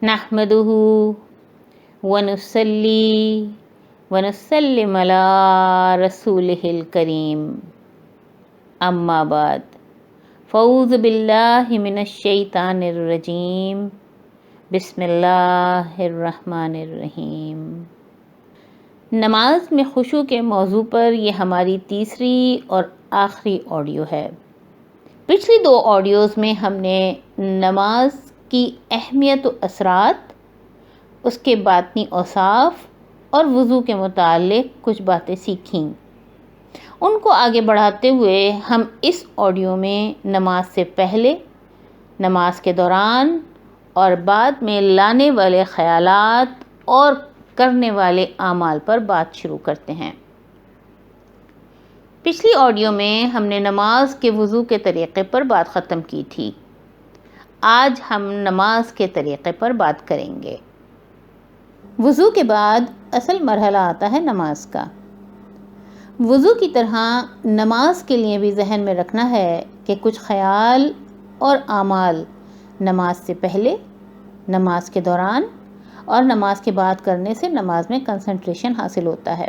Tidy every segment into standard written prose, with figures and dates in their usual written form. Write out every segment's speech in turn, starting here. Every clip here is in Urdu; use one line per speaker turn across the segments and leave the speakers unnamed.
نحمدہ ونصلی ونسلم علی رسولہ الکریم، اما بعد، فاعوذ باللہ من الشیطان الرجیم، بسم اللہ الرحمن الرحیم۔ نماز میں خشوع کے موضوع پر یہ ہماری تیسری اور آخری آڈیو ہے۔ پچھلی 2 آڈیوز میں ہم نے نماز کی اہمیت و اثرات، اس کے باطنی اوصاف اور وضو کے متعلق کچھ باتیں سیکھیں۔ ان کو آگے بڑھاتے ہوئے ہم اس آڈیو میں نماز سے پہلے، نماز کے دوران اور بعد میں لانے والے خیالات اور کرنے والے اعمال پر بات شروع کرتے ہیں۔ پچھلی آڈیو میں ہم نے نماز کے وضو کے طریقے پر بات ختم کی تھی۔ آج ہم نماز کے طریقے پر بات کریں گے۔ وضو کے بعد اصل مرحلہ آتا ہے نماز کا۔ وضو کی طرح نماز کے لیے بھی ذہن میں رکھنا ہے کہ کچھ خیال اور اعمال نماز سے پہلے، نماز کے دوران اور نماز کے بعد کرنے سے نماز میں کنسنٹریشن حاصل ہوتا ہے۔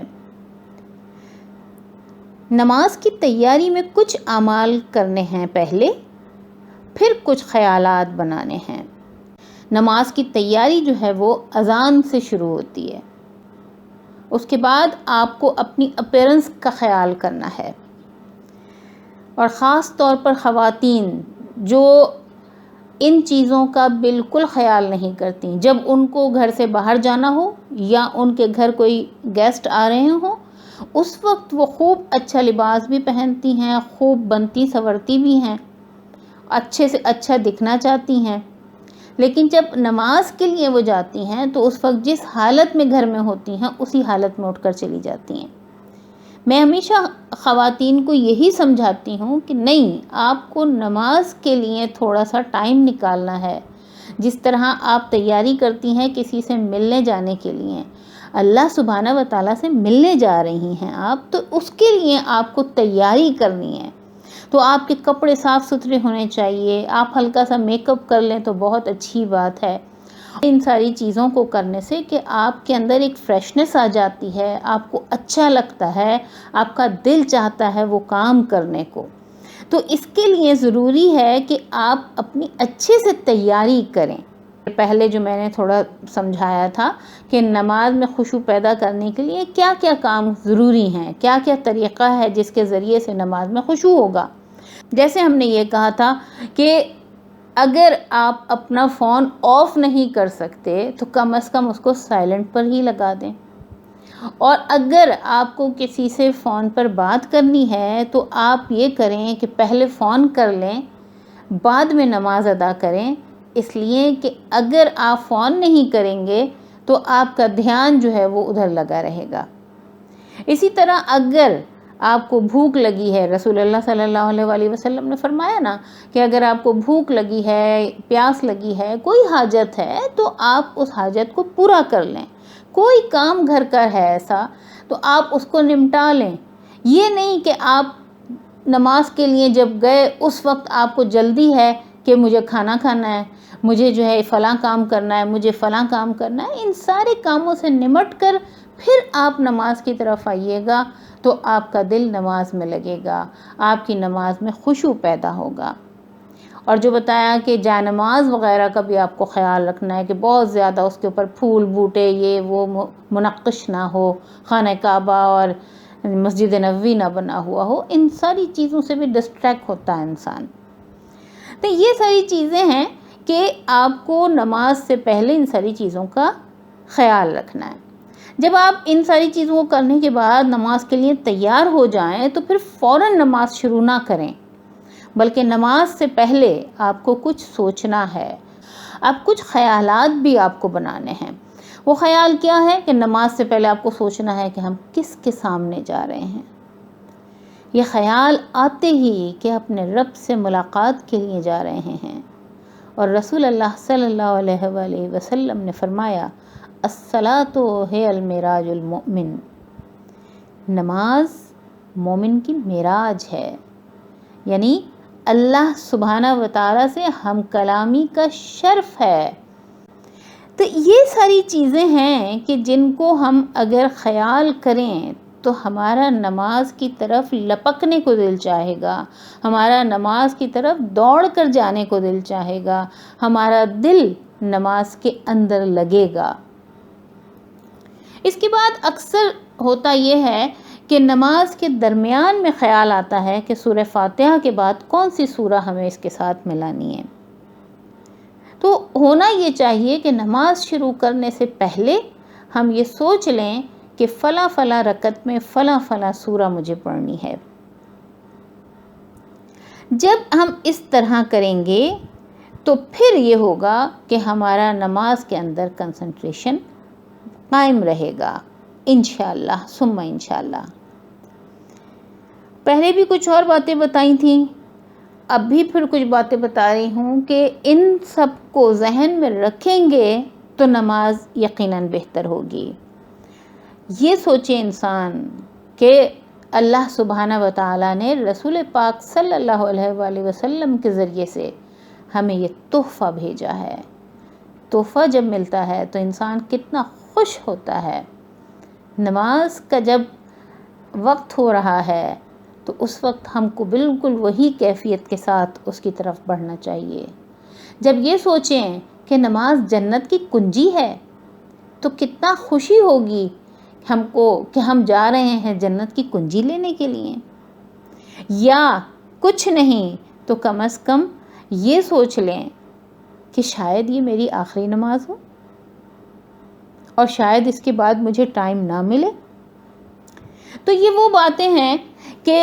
نماز کی تیاری میں کچھ اعمال کرنے ہیں پہلے، پھر کچھ خیالات بنانے ہیں۔ نماز کی تیاری جو ہے وہ اذان سے شروع ہوتی ہے۔ اس کے بعد آپ کو اپنی اپیرنس کا خیال کرنا ہے، اور خاص طور پر خواتین جو ان چیزوں کا بالکل خیال نہیں کرتی، جب ان کو گھر سے باہر جانا ہو یا ان کے گھر کوئی گیسٹ آ رہے ہوں، اس وقت وہ خوب اچھا لباس بھی پہنتی ہیں، خوب بنتی سنورتی بھی ہیں، اچھے سے اچھا دکھنا چاہتی ہیں، لیکن جب نماز کے لیے وہ جاتی ہیں تو اس وقت جس حالت میں گھر میں ہوتی ہیں اسی حالت میں اٹھ کر چلی جاتی ہیں۔ میں ہمیشہ خواتین کو یہی سمجھاتی ہوں کہ نہیں، آپ کو نماز کے لیے تھوڑا سا ٹائم نکالنا ہے۔ جس طرح آپ تیاری کرتی ہیں کسی سے ملنے جانے کے لیے، اللہ سبحانہ و تعالیٰ سے ملنے جا رہی ہیں آپ، تو اس کے لیے آپ کو تیاری کرنی ہے۔ تو آپ کے کپڑے صاف ستھرے ہونے چاہیے، آپ ہلکا سا میک اپ کر لیں تو بہت اچھی بات ہے۔ ان ساری چیزوں کو کرنے سے کہ آپ کے اندر ایک فریشنس آ جاتی ہے، آپ کو اچھا لگتا ہے، آپ کا دل چاہتا ہے وہ کام کرنے کو۔ تو اس کے لیے ضروری ہے کہ آپ اپنی اچھے سے تیاری کریں۔ پہلے جو میں نے تھوڑا سمجھایا تھا کہ نماز میں خشوع پیدا کرنے کے لیے کیا کیا کام ضروری ہیں، کیا کیا طریقہ ہے جس کے ذریعے سے نماز میں خشوع ہوگا۔ جیسے ہم نے یہ کہا تھا کہ اگر آپ اپنا فون آف نہیں کر سکتے تو کم از کم اس کو سائلنٹ پر ہی لگا دیں، اور اگر آپ کو کسی سے فون پر بات کرنی ہے تو آپ یہ کریں کہ پہلے فون کر لیں، بعد میں نماز ادا کریں، اس لیے کہ اگر آپ فون نہیں کریں گے تو آپ کا دھیان جو ہے وہ ادھر لگا رہے گا۔ اسی طرح اگر آپ کو بھوک لگی ہے، رسول اللہ صلی اللہ علیہ وآلہ وسلم نے فرمایا نا کہ اگر آپ کو بھوک لگی ہے، پیاس لگی ہے، کوئی حاجت ہے تو آپ اس حاجت کو پورا کر لیں۔ کوئی کام گھر کا ہے ایسا تو آپ اس کو نمٹا لیں۔ یہ نہیں کہ آپ نماز کے لیے جب گئے اس وقت آپ کو جلدی ہے کہ مجھے کھانا کھانا ہے، مجھے جو ہے فلاں کام کرنا ہے، مجھے فلاں کام کرنا ہے۔ ان سارے کاموں سے نمٹ کر پھر آپ نماز کی طرف آئیے گا تو آپ کا دل نماز میں لگے گا، آپ کی نماز میں خشوع پیدا ہوگا۔ اور جو بتایا کہ جائے نماز وغیرہ کا بھی آپ کو خیال رکھنا ہے کہ بہت زیادہ اس کے اوپر پھول بوٹے یہ وہ منقش نہ ہو، خانہ کعبہ اور مسجد نبوی نہ بنا ہوا ہو، ان ساری چیزوں سے بھی ڈسٹریکٹ ہوتا ہے انسان۔ تو یہ ساری چیزیں ہیں کہ آپ کو نماز سے پہلے ان ساری چیزوں کا خیال رکھنا ہے۔ جب آپ ان ساری چیزوں کو کرنے کے بعد نماز کے لیے تیار ہو جائیں تو پھر فوراً نماز شروع نہ کریں، بلکہ نماز سے پہلے آپ کو کچھ سوچنا ہے، آپ کچھ خیالات بھی آپ کو بنانے ہیں۔ وہ خیال کیا ہے کہ نماز سے پہلے آپ کو سوچنا ہے کہ ہم کس کے سامنے جا رہے ہیں۔ یہ خیال آتے ہی کہ اپنے رب سے ملاقات کے لیے جا رہے ہیں، اور رسول اللہ صلی اللہ علیہ وآلہ وسلم نے فرمایا الصلاۃ ہی المعراج المؤمن، نماز مومن کی معراج ہے، یعنی اللہ سبحانہ و تعالیٰ سے ہم کلامی کا شرف ہے۔ تو یہ ساری چیزیں ہیں کہ جن کو ہم اگر خیال کریں تو ہمارا نماز کی طرف لپکنے کو دل چاہے گا، ہمارا نماز کی طرف دوڑ کر جانے کو دل چاہے گا، ہمارا دل نماز کے اندر لگے گا۔ اس کے بعد اکثر ہوتا یہ ہے کہ نماز کے درمیان میں خیال آتا ہے کہ سورہ فاتحہ کے بعد کون سی سورہ ہمیں اس کے ساتھ ملانی ہے۔ تو ہونا یہ چاہیے کہ نماز شروع کرنے سے پہلے ہم یہ سوچ لیں کہ فلاں فلاں رکعت میں فلاں فلاں سورہ مجھے پڑھنی ہے۔ جب ہم اس طرح کریں گے تو پھر یہ ہوگا کہ ہمارا نماز کے اندر کنسنٹریشن قائم رہے گا، انشاءاللہ ثم انشاءاللہ۔ پہلے بھی کچھ اور باتیں بتائی تھیں، اب بھی پھر کچھ باتیں بتا رہی ہوں کہ ان سب کو ذہن میں رکھیں گے تو نماز یقیناً بہتر ہوگی۔ یہ سوچے انسان کہ اللہ سبحانہ و تعالیٰ نے رسول پاک صلی اللہ علیہ وآلہ وسلم کے ذریعے سے ہمیں یہ تحفہ بھیجا ہے۔ تحفہ جب ملتا ہے تو انسان کتنا خوش ہوتا ہے۔ نماز کا جب وقت ہو رہا ہے تو اس وقت ہم کو بالکل وہی کیفیت کے ساتھ اس کی طرف بڑھنا چاہیے۔ جب یہ سوچیں کہ نماز جنت کی کنجی ہے تو کتنا خوشی ہوگی ہم کو کہ ہم جا رہے ہیں جنت کی کنجی لینے کے لیے، یا کچھ نہیں تو کم از کم یہ سوچ لیں کہ شاید یہ میری آخری نماز ہو اور شاید اس کے بعد مجھے ٹائم نہ ملے۔ تو یہ وہ باتیں ہیں کہ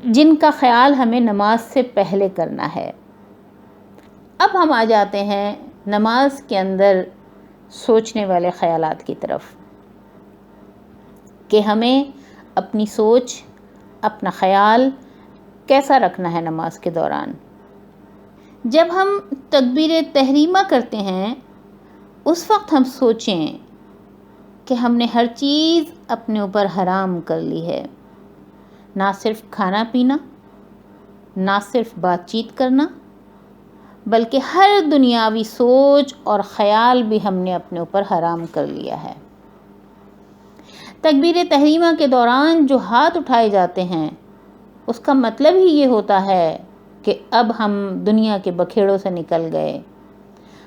جن کا خیال ہمیں نماز سے پہلے کرنا ہے۔ اب ہم آ جاتے ہیں نماز کے اندر سوچنے والے خیالات کی طرف کہ ہمیں اپنی سوچ، اپنا خیال کیسا رکھنا ہے نماز کے دوران۔ جب ہم تکبیر تحریمہ کرتے ہیں اس وقت ہم سوچیں کہ ہم نے ہر چیز اپنے اوپر حرام کر لی ہے، نہ صرف کھانا پینا، نہ صرف بات چیت کرنا، بلکہ ہر دنیاوی سوچ اور خیال بھی ہم نے اپنے اوپر حرام کر لیا ہے۔ تکبیر تحریمہ کے دوران جو ہاتھ اٹھائے جاتے ہیں اس کا مطلب ہی یہ ہوتا ہے کہ اب ہم دنیا کے بکھیڑوں سے نکل گئے،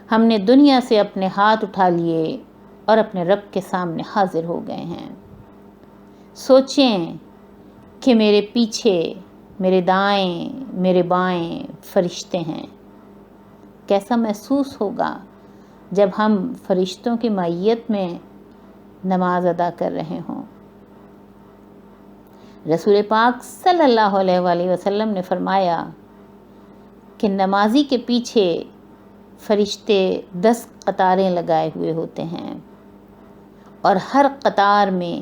ہم نے دنیا سے اپنے ہاتھ اٹھا لیے اور اپنے رب کے سامنے حاضر ہو گئے ہیں۔ سوچیں کہ میرے پیچھے، میرے دائیں، میرے بائیں فرشتے ہیں۔ کیسا محسوس ہوگا جب ہم فرشتوں کی معیت میں نماز ادا کر رہے ہوں۔ رسول پاک صلی اللہ علیہ وآلہ وسلم نے فرمایا کہ نمازی کے پیچھے فرشتے 10 قطاریں لگائے ہوئے ہوتے ہیں اور ہر قطار میں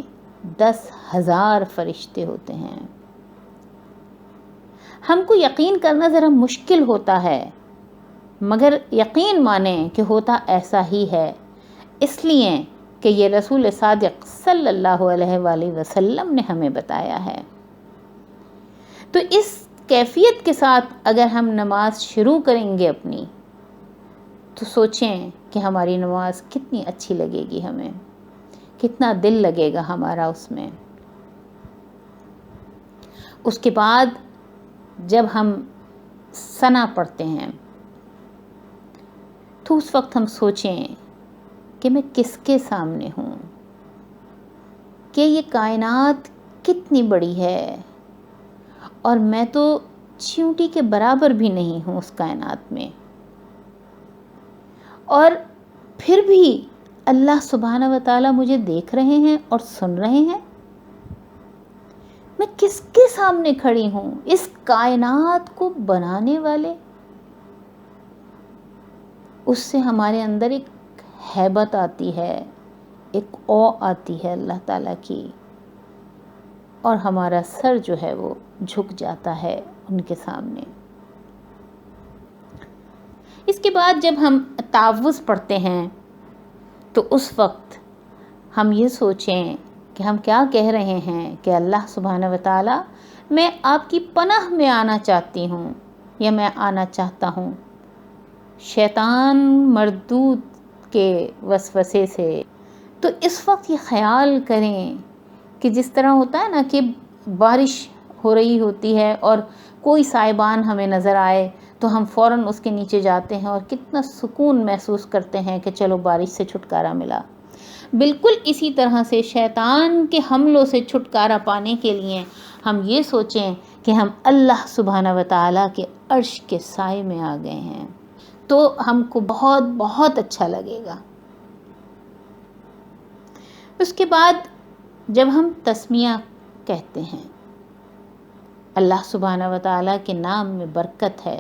10,000 فرشتے ہوتے ہیں۔ ہم کو یقین کرنا ذرا مشکل ہوتا ہے، مگر یقین مانیں کہ ہوتا ایسا ہی ہے، اس لیے کہ یہ رسول صادق صلی اللہ علیہ وآلہ وسلم نے ہمیں بتایا ہے۔ تو اس کیفیت کے ساتھ اگر ہم نماز شروع کریں گے اپنی، تو سوچیں کہ ہماری نماز کتنی اچھی لگے گی، ہمیں کتنا دل لگے گا ہمارا اس میں۔ اس کے بعد جب ہم ثنا پڑھتے ہیں تو اس وقت ہم سوچیں کہ میں کس کے سامنے ہوں، کہ یہ کائنات کتنی بڑی ہے اور میں تو چیونٹی کے برابر بھی نہیں ہوں اس کائنات میں، اور پھر بھی اللہ سبحانہ و تعالیٰ مجھے دیکھ رہے ہیں اور سن رہے ہیں۔ میں کس کے سامنے کھڑی ہوں؟ اس کائنات کو بنانے والے۔ اس سے ہمارے اندر ایک ہیبت آتی ہے، ایک او آتی ہے اللہ تعالیٰ کی، اور ہمارا سر جو ہے وہ جھک جاتا ہے ان کے سامنے۔ اس کے بعد جب ہم تعوذ پڑھتے ہیں تو اس وقت ہم یہ سوچیں کہ ہم کیا کہہ رہے ہیں کہ اللہ سبحانہ و تعالیٰ میں آپ کی پناہ میں آنا چاہتی ہوں یا میں آنا چاہتا ہوں شیطان مردود کے وسوسے سے. تو اس وقت یہ خیال کریں کہ جس طرح ہوتا ہے نا کہ بارش ہو رہی ہوتی ہے اور کوئی سائبان ہمیں نظر آئے تو ہم فوراً اس کے نیچے جاتے ہیں اور کتنا سکون محسوس کرتے ہیں کہ چلو بارش سے چھٹکارا ملا. بالکل اسی طرح سے شیطان کے حملوں سے چھٹکارا پانے کے لیے ہم یہ سوچیں کہ ہم اللہ سبحانہ و تعالیٰ کے عرش کے سائے میں آ گئے ہیں تو ہم کو بہت بہت اچھا لگے گا. اس کے بعد جب ہم تسمیہ کہتے ہیں اللہ سبحانہ و تعالیٰ کے نام میں برکت ہے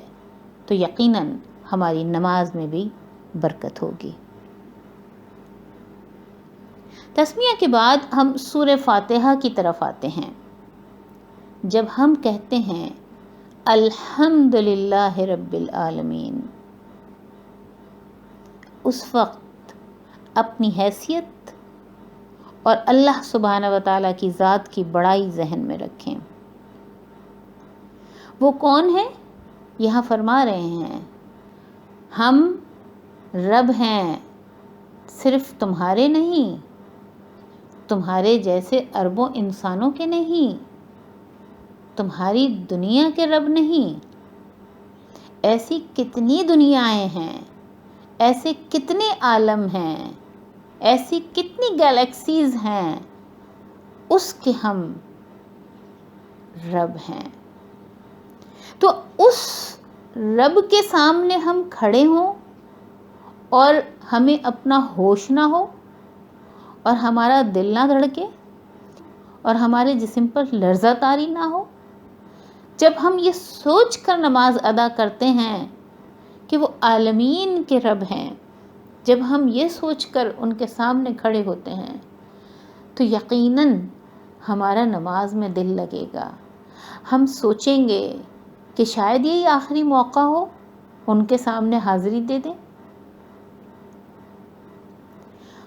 تو یقیناً ہماری نماز میں بھی برکت ہوگی. تسمیہ کے بعد ہم سورہ فاتحہ کی طرف آتے ہیں. جب ہم کہتے ہیں الحمدللہ رب العالمین، اس وقت اپنی حیثیت اور اللہ سبحانہ و تعالیٰ کی ذات کی بڑائی ذہن میں رکھیں. وہ کون ہے؟ یہاں فرما رہے ہیں ہم رب ہیں، صرف تمہارے نہیں، تمہارے جیسے اربوں انسانوں کے نہیں، تمہاری دنیا کے رب نہیں. ایسی کتنی دنیایں ہیں، ایسے کتنے عالم ہیں، ایسی کتنی گیلیکسیز ہیں، اس کے ہم رب ہیں. تو اس رب کے سامنے ہم کھڑے ہوں اور ہمیں اپنا ہوش نہ ہو اور ہمارا دل نہ دھڑکے اور ہمارے جسم پر لرزہ طاری نہ ہو، جب ہم یہ سوچ کر نماز ادا کرتے ہیں کہ وہ عالمین کے رب ہیں، جب ہم یہ سوچ کر ان کے سامنے کھڑے ہوتے ہیں تو یقیناً ہمارا نماز میں دل لگے گا. ہم سوچیں گے کہ شاید یہی آخری موقع ہو ان کے سامنے حاضری دے دیں.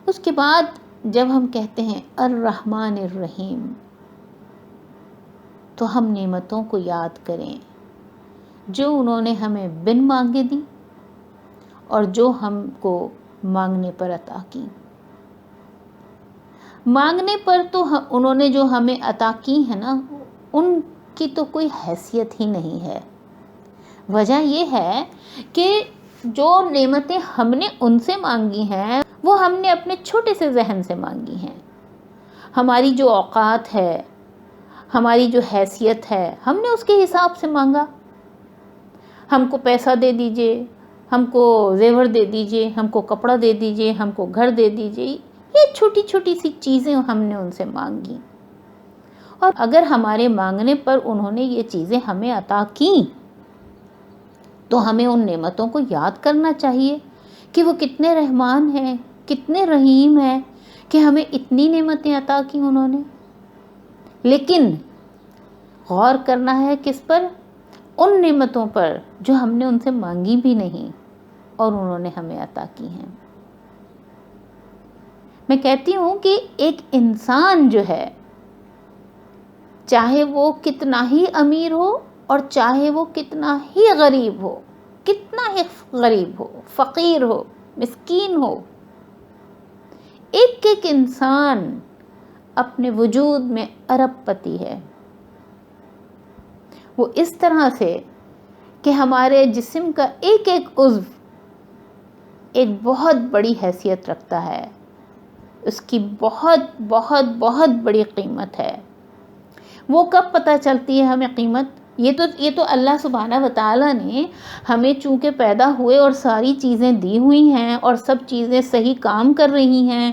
اس کے بعد جب ہم کہتے ہیں الرحمن الرحیم تو ہم نعمتوں کو یاد کریں جو انہوں نے ہمیں بن مانگے دی اور جو ہم کو مانگنے پر عطا کی. مانگنے پر تو انہوں نے جو ہمیں عطا کی ہے نا، ان کی تو کوئی حیثیت ہی نہیں ہے. وجہ یہ ہے کہ جو نعمتیں ہم نے ان سے مانگی ہیں وہ ہم نے اپنے چھوٹے سے ذہن سے مانگی ہیں. ہماری جو اوقات ہے، ہماری جو حیثیت ہے، ہم نے اس کے حساب سے مانگا. ہم کو پیسہ دے دیجئے، ہم کو زیور دے دیجئے، ہم کو کپڑا دے دیجئے، ہم کو گھر دے دیجئے، یہ چھوٹی چھوٹی سی چیزیں ہم نے ان سے مانگی. اور اگر ہمارے مانگنے پر انہوں نے یہ چیزیں ہمیں عطا کیں تو ہمیں ان نعمتوں کو یاد کرنا چاہیے کہ وہ کتنے رحمان ہیں، کتنے رحیم ہیں کہ ہمیں اتنی نعمتیں عطا کی انہوں نے. لیکن غور کرنا ہے کس پر؟ ان نعمتوں پر جو ہم نے ان سے مانگی بھی نہیں اور انہوں نے ہمیں عطا کی ہیں. میں کہتی ہوں کہ ایک انسان جو ہے، چاہے وہ کتنا ہی امیر ہو اور چاہے وہ کتنا ہی غریب ہو، کتنا ہی غریب ہو، فقیر ہو، مسکین ہو، ایک ایک انسان اپنے وجود میں ارب پتی ہے. وہ اس طرح سے کہ ہمارے جسم کا ایک ایک عضو ایک بہت بڑی حیثیت رکھتا ہے، اس کی بہت بہت بہت بڑی قیمت ہے. وہ کب پتہ چلتی ہے ہمیں قیمت؟ یہ تو اللہ سبحانہ و تعالیٰ نے ہمیں چونکہ پیدا ہوئے اور ساری چیزیں دی ہوئی ہیں اور سب چیزیں صحیح کام کر رہی ہیں،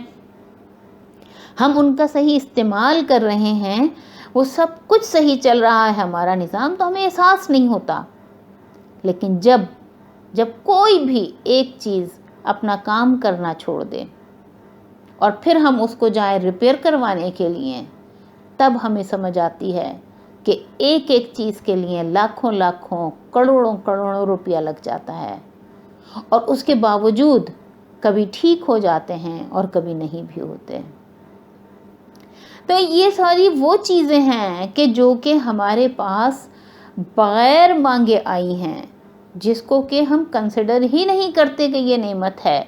ہم ان کا صحیح استعمال کر رہے ہیں، وہ سب کچھ صحیح چل رہا ہے ہمارا نظام، تو ہمیں احساس نہیں ہوتا. لیکن جب کوئی بھی ایک چیز اپنا کام کرنا چھوڑ دے اور پھر ہم اس کو جائیں ریپیئر کروانے کے لیے، تب ہمیں سمجھ آتی ہے کہ ایک ایک چیز کے لیے لاکھوں لاکھوں کروڑوں کروڑوں روپیہ لگ جاتا ہے اور اس کے باوجود کبھی ٹھیک ہو جاتے ہیں اور کبھی نہیں بھی ہوتے. تو یہ ساری وہ چیزیں ہیں جو کہ ہمارے پاس بغیر مانگے آئی ہیں، جس کو کہ ہم کنسیڈر ہی نہیں کرتے کہ یہ نعمت ہے،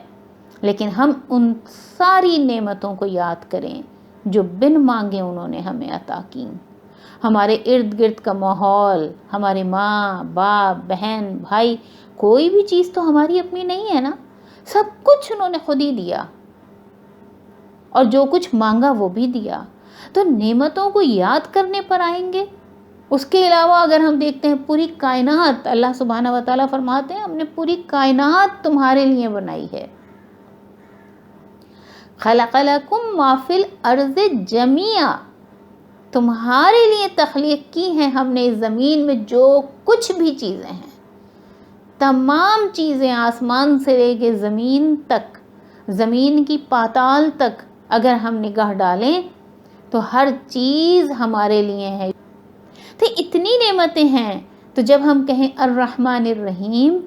لیکن ہم ان ساری نعمتوں کو یاد کریں جو بن مانگے انہوں نے ہمیں عطا کی. ہمارے ارد گرد کا ماحول، ہمارے ماں باپ بہن بھائی، کوئی بھی چیز تو ہماری اپنی نہیں ہے نا، سب کچھ انہوں نے خود ہی دیا، اور جو کچھ مانگا وہ بھی دیا. تو نعمتوں کو یاد کرنے پر آئیں گے. اس کے علاوہ اگر ہم دیکھتے ہیں پوری کائنات، اللہ سبحانہ و تعالیٰ فرماتے ہیں ہم نے پوری کائنات تمہارے لیے بنائی ہے. خلق لکم ما فی الارض جمیعا، تمہارے لیے تخلیق کی ہیں ہم نے اس زمین میں جو کچھ بھی چیزیں ہیں، تمام چیزیں آسمان سے لے کے زمین تک، زمین کی پاتال تک اگر ہم نگاہ ڈالیں تو ہر چیز ہمارے لیے ہے. تو اتنی نعمتیں ہیں، تو جب ہم کہیں الرحمن الرحیم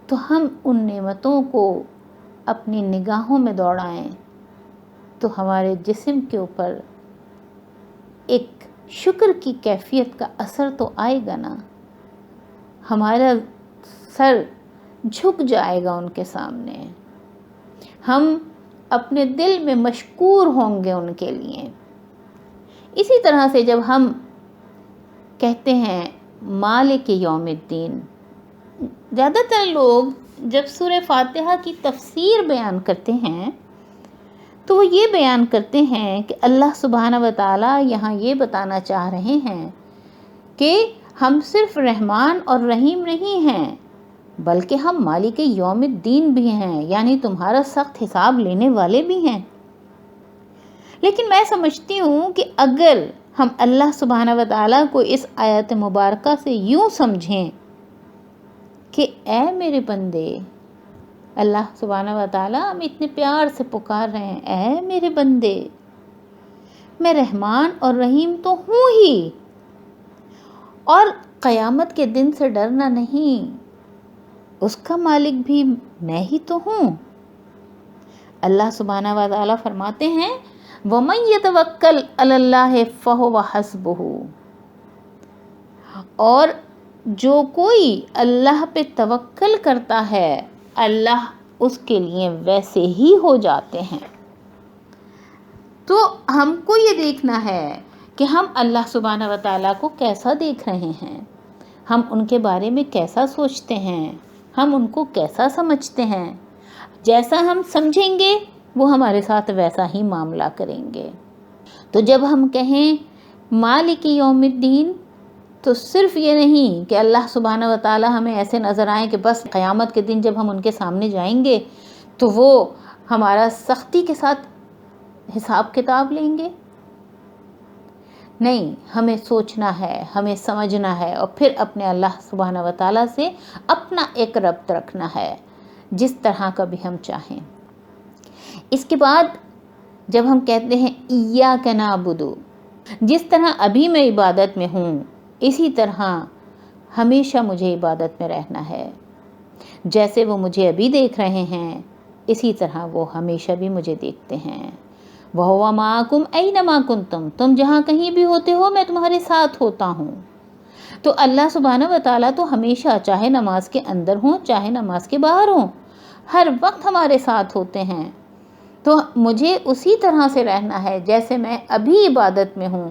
تو ہم ان نعمتوں کو اپنی نگاہوں میں دوڑائیں تو ہمارے جسم کے اوپر ایک شکر کی کیفیت کا اثر تو آئے گا نا. ہمارا سر جھک جائے گا ان کے سامنے، ہم اپنے دل میں مشکور ہوں گے ان کے لیے. اسی طرح سے جب ہم کہتے ہیں مالک یوم الدین، زیادہ تر لوگ جب سورہ فاتحہ کی تفسیر بیان کرتے ہیں تو وہ یہ بیان کرتے ہیں کہ اللہ سبحانہ و تعالیٰ یہاں یہ بتانا چاہ رہے ہیں کہ ہم صرف رحمان اور رحیم نہیں ہیں بلکہ ہم مالک یوم الدین بھی ہیں، یعنی تمہارا سخت حساب لینے والے بھی ہیں. لیکن میں سمجھتی ہوں کہ اگر ہم اللہ سبحانہ و تعالیٰ کو اس آیت مبارکہ سے یوں سمجھیں کہ اے میرے بندے، اللہ سبحانہ و تعالیٰ ہم اتنے پیار سے پکار رہے ہیں، اے میرے بندے، میں رحمان اور رحیم تو ہوں ہی، اور قیامت کے دن سے ڈرنا نہیں، اس کا مالک بھی میں ہی تو ہوں. اللہ سبحانہ و تعالیٰ فرماتے ہیں وَمَن يَتَوَكَّلْ عَلَى اللَّهِ فَهُوَ حَسْبُهُ، اور جو کوئی اللہ پہ توکل کرتا ہے اللہ اس کے لیے ویسے ہی ہو جاتے ہیں. تو ہم کو یہ دیکھنا ہے کہ ہم اللہ سبحانہ و تعالیٰ کو کیسا دیکھ رہے ہیں، ہم ان کے بارے میں کیسا سوچتے ہیں، ہم ان کو کیسا سمجھتے ہیں. جیسا ہم سمجھیں گے وہ ہمارے ساتھ ویسا ہی معاملہ کریں گے. تو جب ہم کہیں مالک یوم الدین تو صرف یہ نہیں کہ اللہ سبحانہ و تعالیٰ ہمیں ایسے نظر آئیں کہ بس قیامت کے دن جب ہم ان کے سامنے جائیں گے تو وہ ہمارا سختی کے ساتھ حساب کتاب لیں گے. نہیں، ہمیں سوچنا ہے، ہمیں سمجھنا ہے، اور پھر اپنے اللہ سبحانہ و تعالیٰ سے اپنا ایک ربط رکھنا ہے جس طرح کا بھی ہم چاہیں. اس کے بعد جب ہم کہتے ہیں ایاک نعبد، جس طرح ابھی میں عبادت میں ہوں اسی طرح ہمیشہ مجھے عبادت میں رہنا ہے. جیسے وہ مجھے ابھی دیکھ رہے ہیں اسی طرح وہ ہمیشہ بھی مجھے دیکھتے ہیں. وَهُوَ مَعَكُمْ أَيْنَمَا كُنْتُمْ، تم جہاں کہیں بھی ہوتے ہو میں تمہارے ساتھ ہوتا ہوں. تو اللہ سبحانہ و تعالیٰ تو ہمیشہ، چاہے نماز کے اندر ہوں چاہے نماز کے باہر ہوں، ہر وقت ہمارے ساتھ ہوتے ہیں. تو مجھے اسی طرح سے رہنا ہے جیسے میں ابھی عبادت میں ہوں،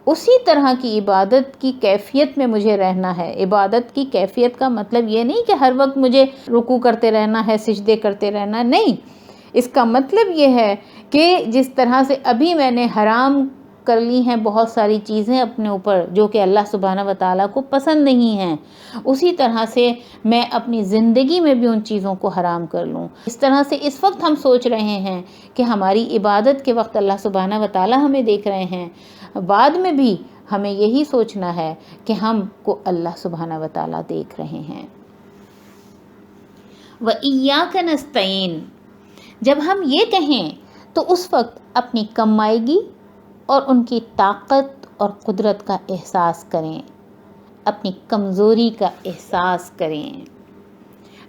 اسی طرح کی عبادت کی کیفیت میں مجھے رہنا ہے. عبادت کی کیفیت کا مطلب یہ نہیں کہ ہر وقت مجھے رکوع کرتے رہنا ہے، سجدے کرتے رہنا، نہیں. اس کا مطلب یہ ہے کہ جس طرح سے ابھی میں نے حرام کر لی ہیں بہت ساری چیزیں اپنے اوپر جو کہ اللہ سبحانہ و تعالیٰ کو پسند نہیں ہیں، اسی طرح سے میں اپنی زندگی میں بھی ان چیزوں کو حرام کر لوں. اس طرح سے اس وقت ہم سوچ رہے ہیں کہ ہماری عبادت کے وقت اللہ سبحانہ و تعالیٰ ہمیں دیکھ رہے ہیں، بعد میں بھی ہمیں یہی سوچنا ہے کہ ہم کو اللہ سبحانہ و تعالیٰ دیکھ رہے ہیں. وَإِيَّاكَ نَسْتَعِينُ، جب ہم یہ کہیں تو اس وقت اپنی کمائیگی اور ان کی طاقت اور قدرت کا احساس کریں، اپنی کمزوری کا احساس کریں.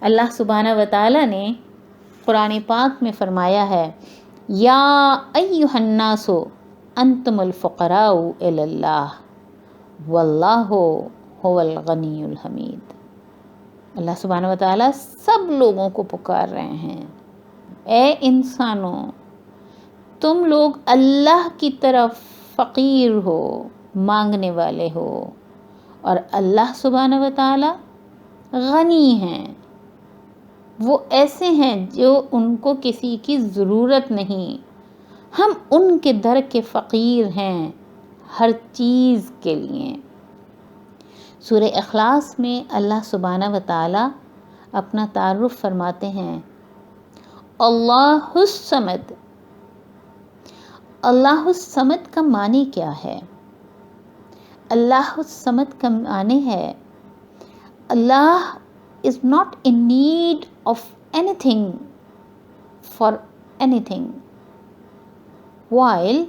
اللہ سبحانہ و تعالیٰ نے قرآن پاک میں فرمایا ہے یا ایھا الناس انتم الفقراء الی اللہ واللہ هو الغنی الحمید. اللہ سبحانہ و تعالیٰ سب لوگوں کو پکار رہے ہیں، اے انسانوں تم لوگ اللہ کی طرف فقیر ہو، مانگنے والے ہو، اور اللہ سبحانہ و تعالی غنی ہیں، وہ ایسے ہیں جو ان کو کسی کی ضرورت نہیں، ہم ان کے در کے فقیر ہیں ہر چیز کے لیے۔ سورہ اخلاص میں اللہ سبحانہ و تعالی اپنا تعارف فرماتے ہیں، اللہ الصمد۔ اللہ الصمد کا معنی کیا ہے؟ اللہ الصمد کا معنی ہے اللہ is not in need of anything for anything, while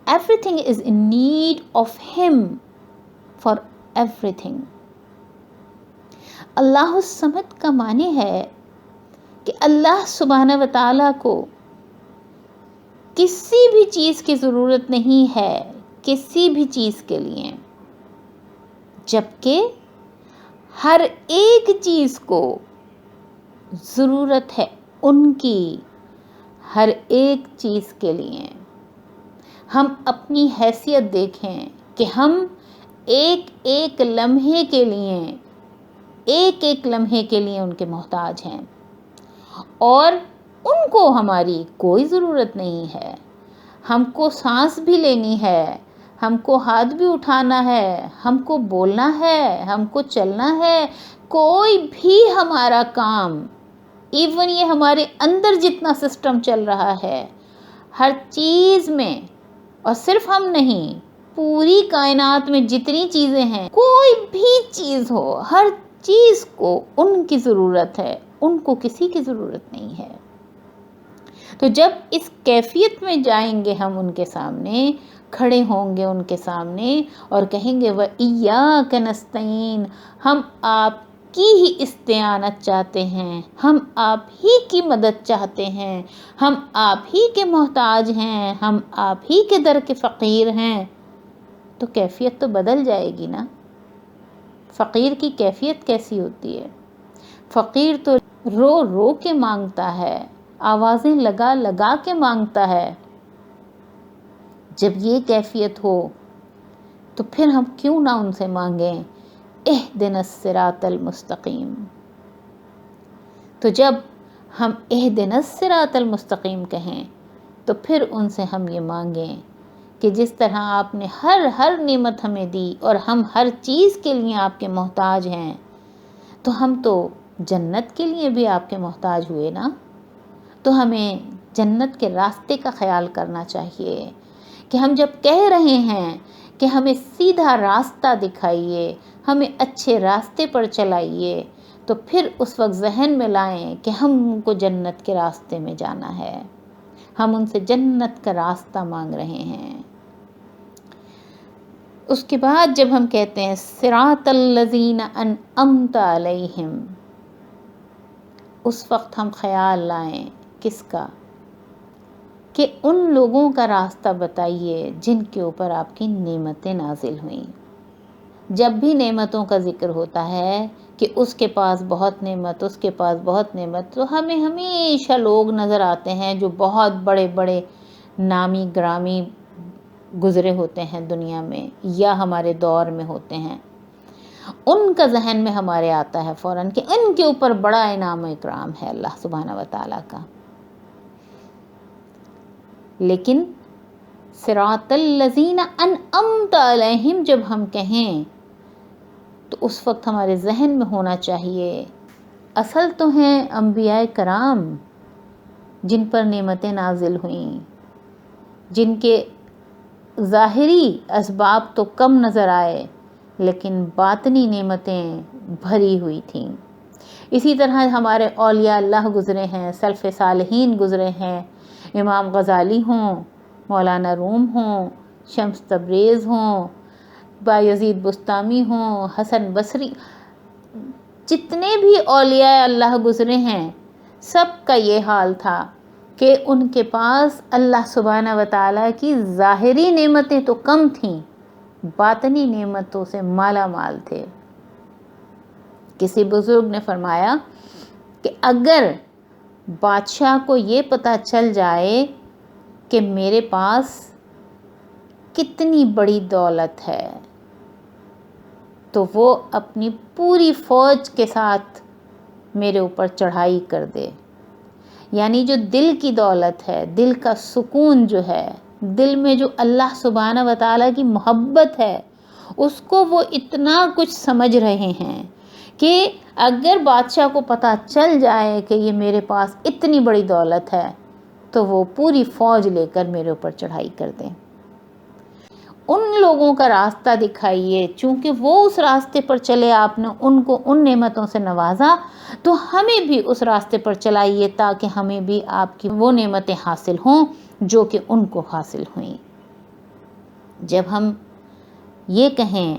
everything is in need of him for everything. اللہ الصمد کا معنی ہے کہ اللہ سبحانہ و تعالیٰ کو کسی بھی چیز کی ضرورت نہیں ہے، کسی بھی چیز کے لیے، جبکہ ہر ایک چیز کو ضرورت ہے ان کی، ہر ایک چیز کے لیے۔ ہم اپنی حیثیت دیکھیں کہ ہم ایک ایک لمحے کے لیے، ایک ایک لمحے کے لیے ان کے محتاج ہیں، اور ان کو ہماری کوئی ضرورت نہیں ہے۔ ہم کو سانس بھی لینی ہے، ہم کو ہاتھ بھی اٹھانا ہے، ہم کو بولنا ہے، ہم کو چلنا ہے، کوئی بھی ہمارا کام، ایون یہ ہمارے اندر جتنا سسٹم چل رہا ہے، ہر چیز میں، اور صرف ہم نہیں، پوری کائنات میں جتنی چیزیں ہیں، کوئی بھی چیز ہو، ہر چیز کو ان کی ضرورت ہے، ان کو کسی کی ضرورت نہیں ہے۔ تو جب اس کیفیت میں جائیں گے ہم ان کے سامنے، کھڑے ہوں گے ان کے سامنے اور کہیں گے وَإِيَّاكَ نَسْتَعِينُ، ہم آپ کی ہی استعانت چاہتے ہیں، ہم آپ ہی کی مدد چاہتے ہیں، ہم آپ ہی کے محتاج ہیں، ہم آپ ہی کے در کے فقیر ہیں، تو کیفیت تو بدل جائے گی نا۔ فقیر کی کیفیت کیسی ہوتی ہے؟ فقیر تو رو رو کے مانگتا ہے، آوازیں لگا لگا کے مانگتا ہے۔ جب یہ کیفیت ہو تو پھر ہم کیوں نہ ان سے مانگیں اہدنا الصراط المستقیم۔ تو جب ہم اہدنا الصراط المستقیم کہیں تو پھر ان سے ہم یہ مانگیں کہ جس طرح آپ نے ہر نعمت ہمیں دی اور ہم ہر چیز کے لیے آپ کے محتاج ہیں، تو ہم تو جنت کے لیے بھی آپ کے محتاج ہوئے نا۔ تو ہمیں جنت کے راستے کا خیال کرنا چاہیے کہ ہم جب کہہ رہے ہیں کہ ہمیں سیدھا راستہ دکھائیے، ہمیں اچھے راستے پر چلائیے، تو پھر اس وقت ذہن میں لائیں کہ ہم کو جنت کے راستے میں جانا ہے، ہم ان سے جنت کا راستہ مانگ رہے ہیں۔ اس کے بعد جب ہم کہتے ہیں صراط الذین انعمت علیہم، اس وقت ہم خیال لائیں کس کا؟ کہ ان لوگوں کا راستہ بتائیے جن کے اوپر آپ کی نعمتیں نازل ہوئیں۔ جب بھی نعمتوں کا ذکر ہوتا ہے کہ اس کے پاس بہت نعمت، اس کے پاس بہت نعمت، تو ہمیں ہمیشہ لوگ نظر آتے ہیں جو بہت بڑے بڑے نامی گرامی گزرے ہوتے ہیں دنیا میں یا ہمارے دور میں ہوتے ہیں، ان کا ذہن میں ہمارے آتا ہے فوراً کہ ان کے اوپر بڑا انعام و اکرام ہے اللہ سبحانہ و تعالیٰ کا۔ لیکن صراط الذین انعمت علیہم جب ہم کہیں تو اس وقت ہمارے ذہن میں ہونا چاہیے اصل تو ہیں انبیاء کرام جن پر نعمتیں نازل ہوئیں، جن کے ظاہری اسباب تو کم نظر آئے لیکن باطنی نعمتیں بھری ہوئی تھیں۔ اسی طرح ہمارے اولیاء اللہ گزرے ہیں، سلف صالحین گزرے ہیں، امام غزالی ہوں، مولانا روم ہوں، شمس تبریز ہوں، بایزید بستامی ہوں، حسن بصری، جتنے بھی اولیاء اللہ گزرے ہیں سب کا یہ حال تھا کہ ان کے پاس اللہ سبحانہ و تعالیٰ کی ظاہری نعمتیں تو کم تھیں، باطنی نعمتوں سے مالا مال تھے۔ کسی بزرگ نے فرمایا کہ اگر بادشاہ کو یہ پتہ چل جائے کہ میرے پاس کتنی بڑی دولت ہے تو وہ اپنی پوری فوج کے ساتھ میرے اوپر چڑھائی کر دے. یعنی جو دل کی دولت ہے، دل کا سکون جو ہے، دل میں جو اللہ سبحانہ و تعالیٰ کی محبت ہے، اس کو وہ اتنا کچھ سمجھ رہے ہیں کہ اگر بادشاہ کو پتہ چل جائے کہ یہ میرے پاس اتنی بڑی دولت ہے تو وہ پوری فوج لے کر میرے اوپر چڑھائی کر دیں. ان لوگوں کا راستہ دکھائیے، چونکہ وہ اس راستے پر چلے، آپ نے ان کو ان نعمتوں سے نوازا، تو ہمیں بھی اس راستے پر چلائیے تاکہ ہمیں بھی آپ کی وہ نعمتیں حاصل ہوں جو کہ ان کو حاصل ہوئیں. جب ہم یہ کہیں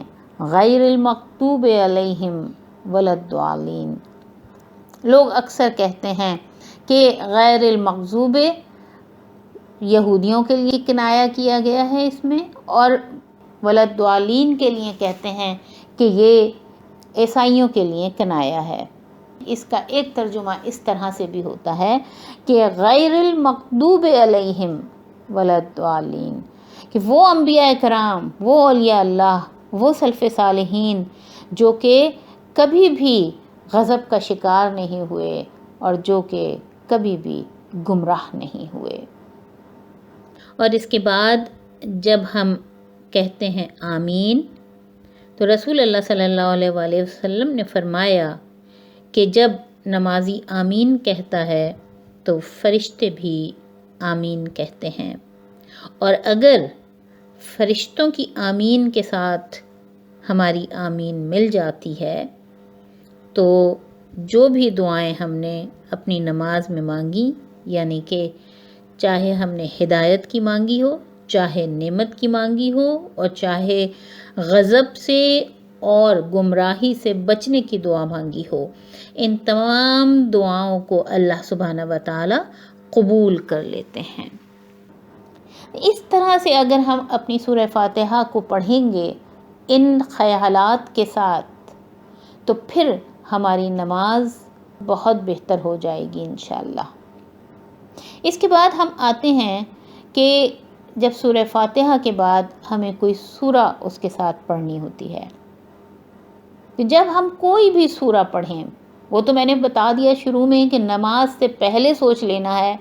غیر المغضوب علیہم ولا الضالین، لوگ اکثر کہتے ہیں کہ غیر المغضوب یہودیوں کے لیے کنایا کیا گیا ہے اس میں، اور ولا الضالین کے لیے کہتے ہیں کہ یہ عیسائیوں کے لیے کنایا ہے. اس کا ایک ترجمہ اس طرح سے بھی ہوتا ہے کہ غیر المغضوب علیہم ولا الضالین، کہ وہ انبیاء کرام، وہ اولیاء اللہ، وہ سلف صالحین جو کہ کبھی بھی غضب کا شکار نہیں ہوئے اور جو کہ کبھی بھی گمراہ نہیں ہوئے. اور اس کے بعد جب ہم کہتے ہیں آمین تو رسول اللہ صلی اللہ علیہ وآلہ وسلم نے فرمایا کہ جب نمازی آمین کہتا ہے تو فرشتے بھی آمین کہتے ہیں، اور اگر فرشتوں کی آمین کے ساتھ ہماری آمین مل جاتی ہے تو جو بھی دعائیں ہم نے اپنی نماز میں مانگی، یعنی کہ چاہے ہم نے ہدایت کی مانگی ہو، چاہے نعمت کی مانگی ہو، اور چاہے غضب سے اور گمراہی سے بچنے کی دعا مانگی ہو، ان تمام دعاؤں کو اللہ سبحانہ و تعالی قبول کر لیتے ہیں. اس طرح سے اگر ہم اپنی سورہ فاتحہ کو پڑھیں گے ان خیالات کے ساتھ تو پھر ہماری نماز بہت بہتر ہو جائے گی انشاءاللہ. اس کے بعد ہم آتے ہیں کہ جب سورہ فاتحہ کے بعد ہمیں کوئی سورہ اس کے ساتھ پڑھنی ہوتی ہے. جب ہم کوئی بھی سورہ پڑھیں، وہ تو میں نے بتا دیا شروع میں کہ نماز سے پہلے سوچ لینا ہے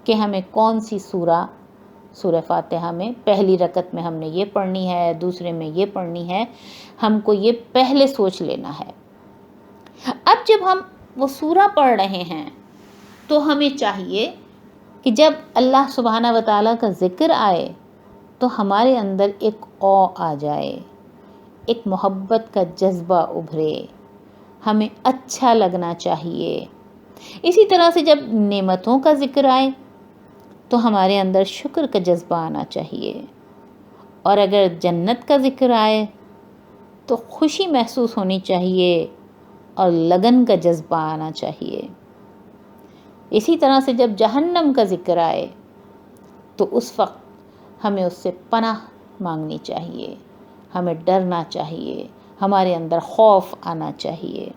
کہ ہمیں کون سی سورہ فاتحہ میں پہلی رکعت میں ہم نے یہ پڑھنی ہے، دوسرے میں یہ پڑھنی ہے، ہم کو یہ پہلے سوچ لینا ہے. اب جب ہم وہ سورہ پڑھ رہے ہیں تو ہمیں چاہیے کہ جب اللہ سبحانہ و تعالیٰ کا ذکر آئے تو ہمارے اندر ایک آ جائے، ایک محبت کا جذبہ ابھرے، ہمیں اچھا لگنا چاہیے. اسی طرح سے جب نعمتوں کا ذکر آئے تو ہمارے اندر شکر کا جذبہ آنا چاہیے، اور اگر جنت کا ذکر آئے تو خوشی محسوس ہونی چاہیے اور لگن کا جذبہ آنا چاہیے. اسی طرح سے جب جہنم کا ذکر آئے تو اس وقت ہمیں اس سے پناہ مانگنی چاہیے، ہمیں ڈرنا چاہیے، ہمارے اندر خوف آنا چاہیے.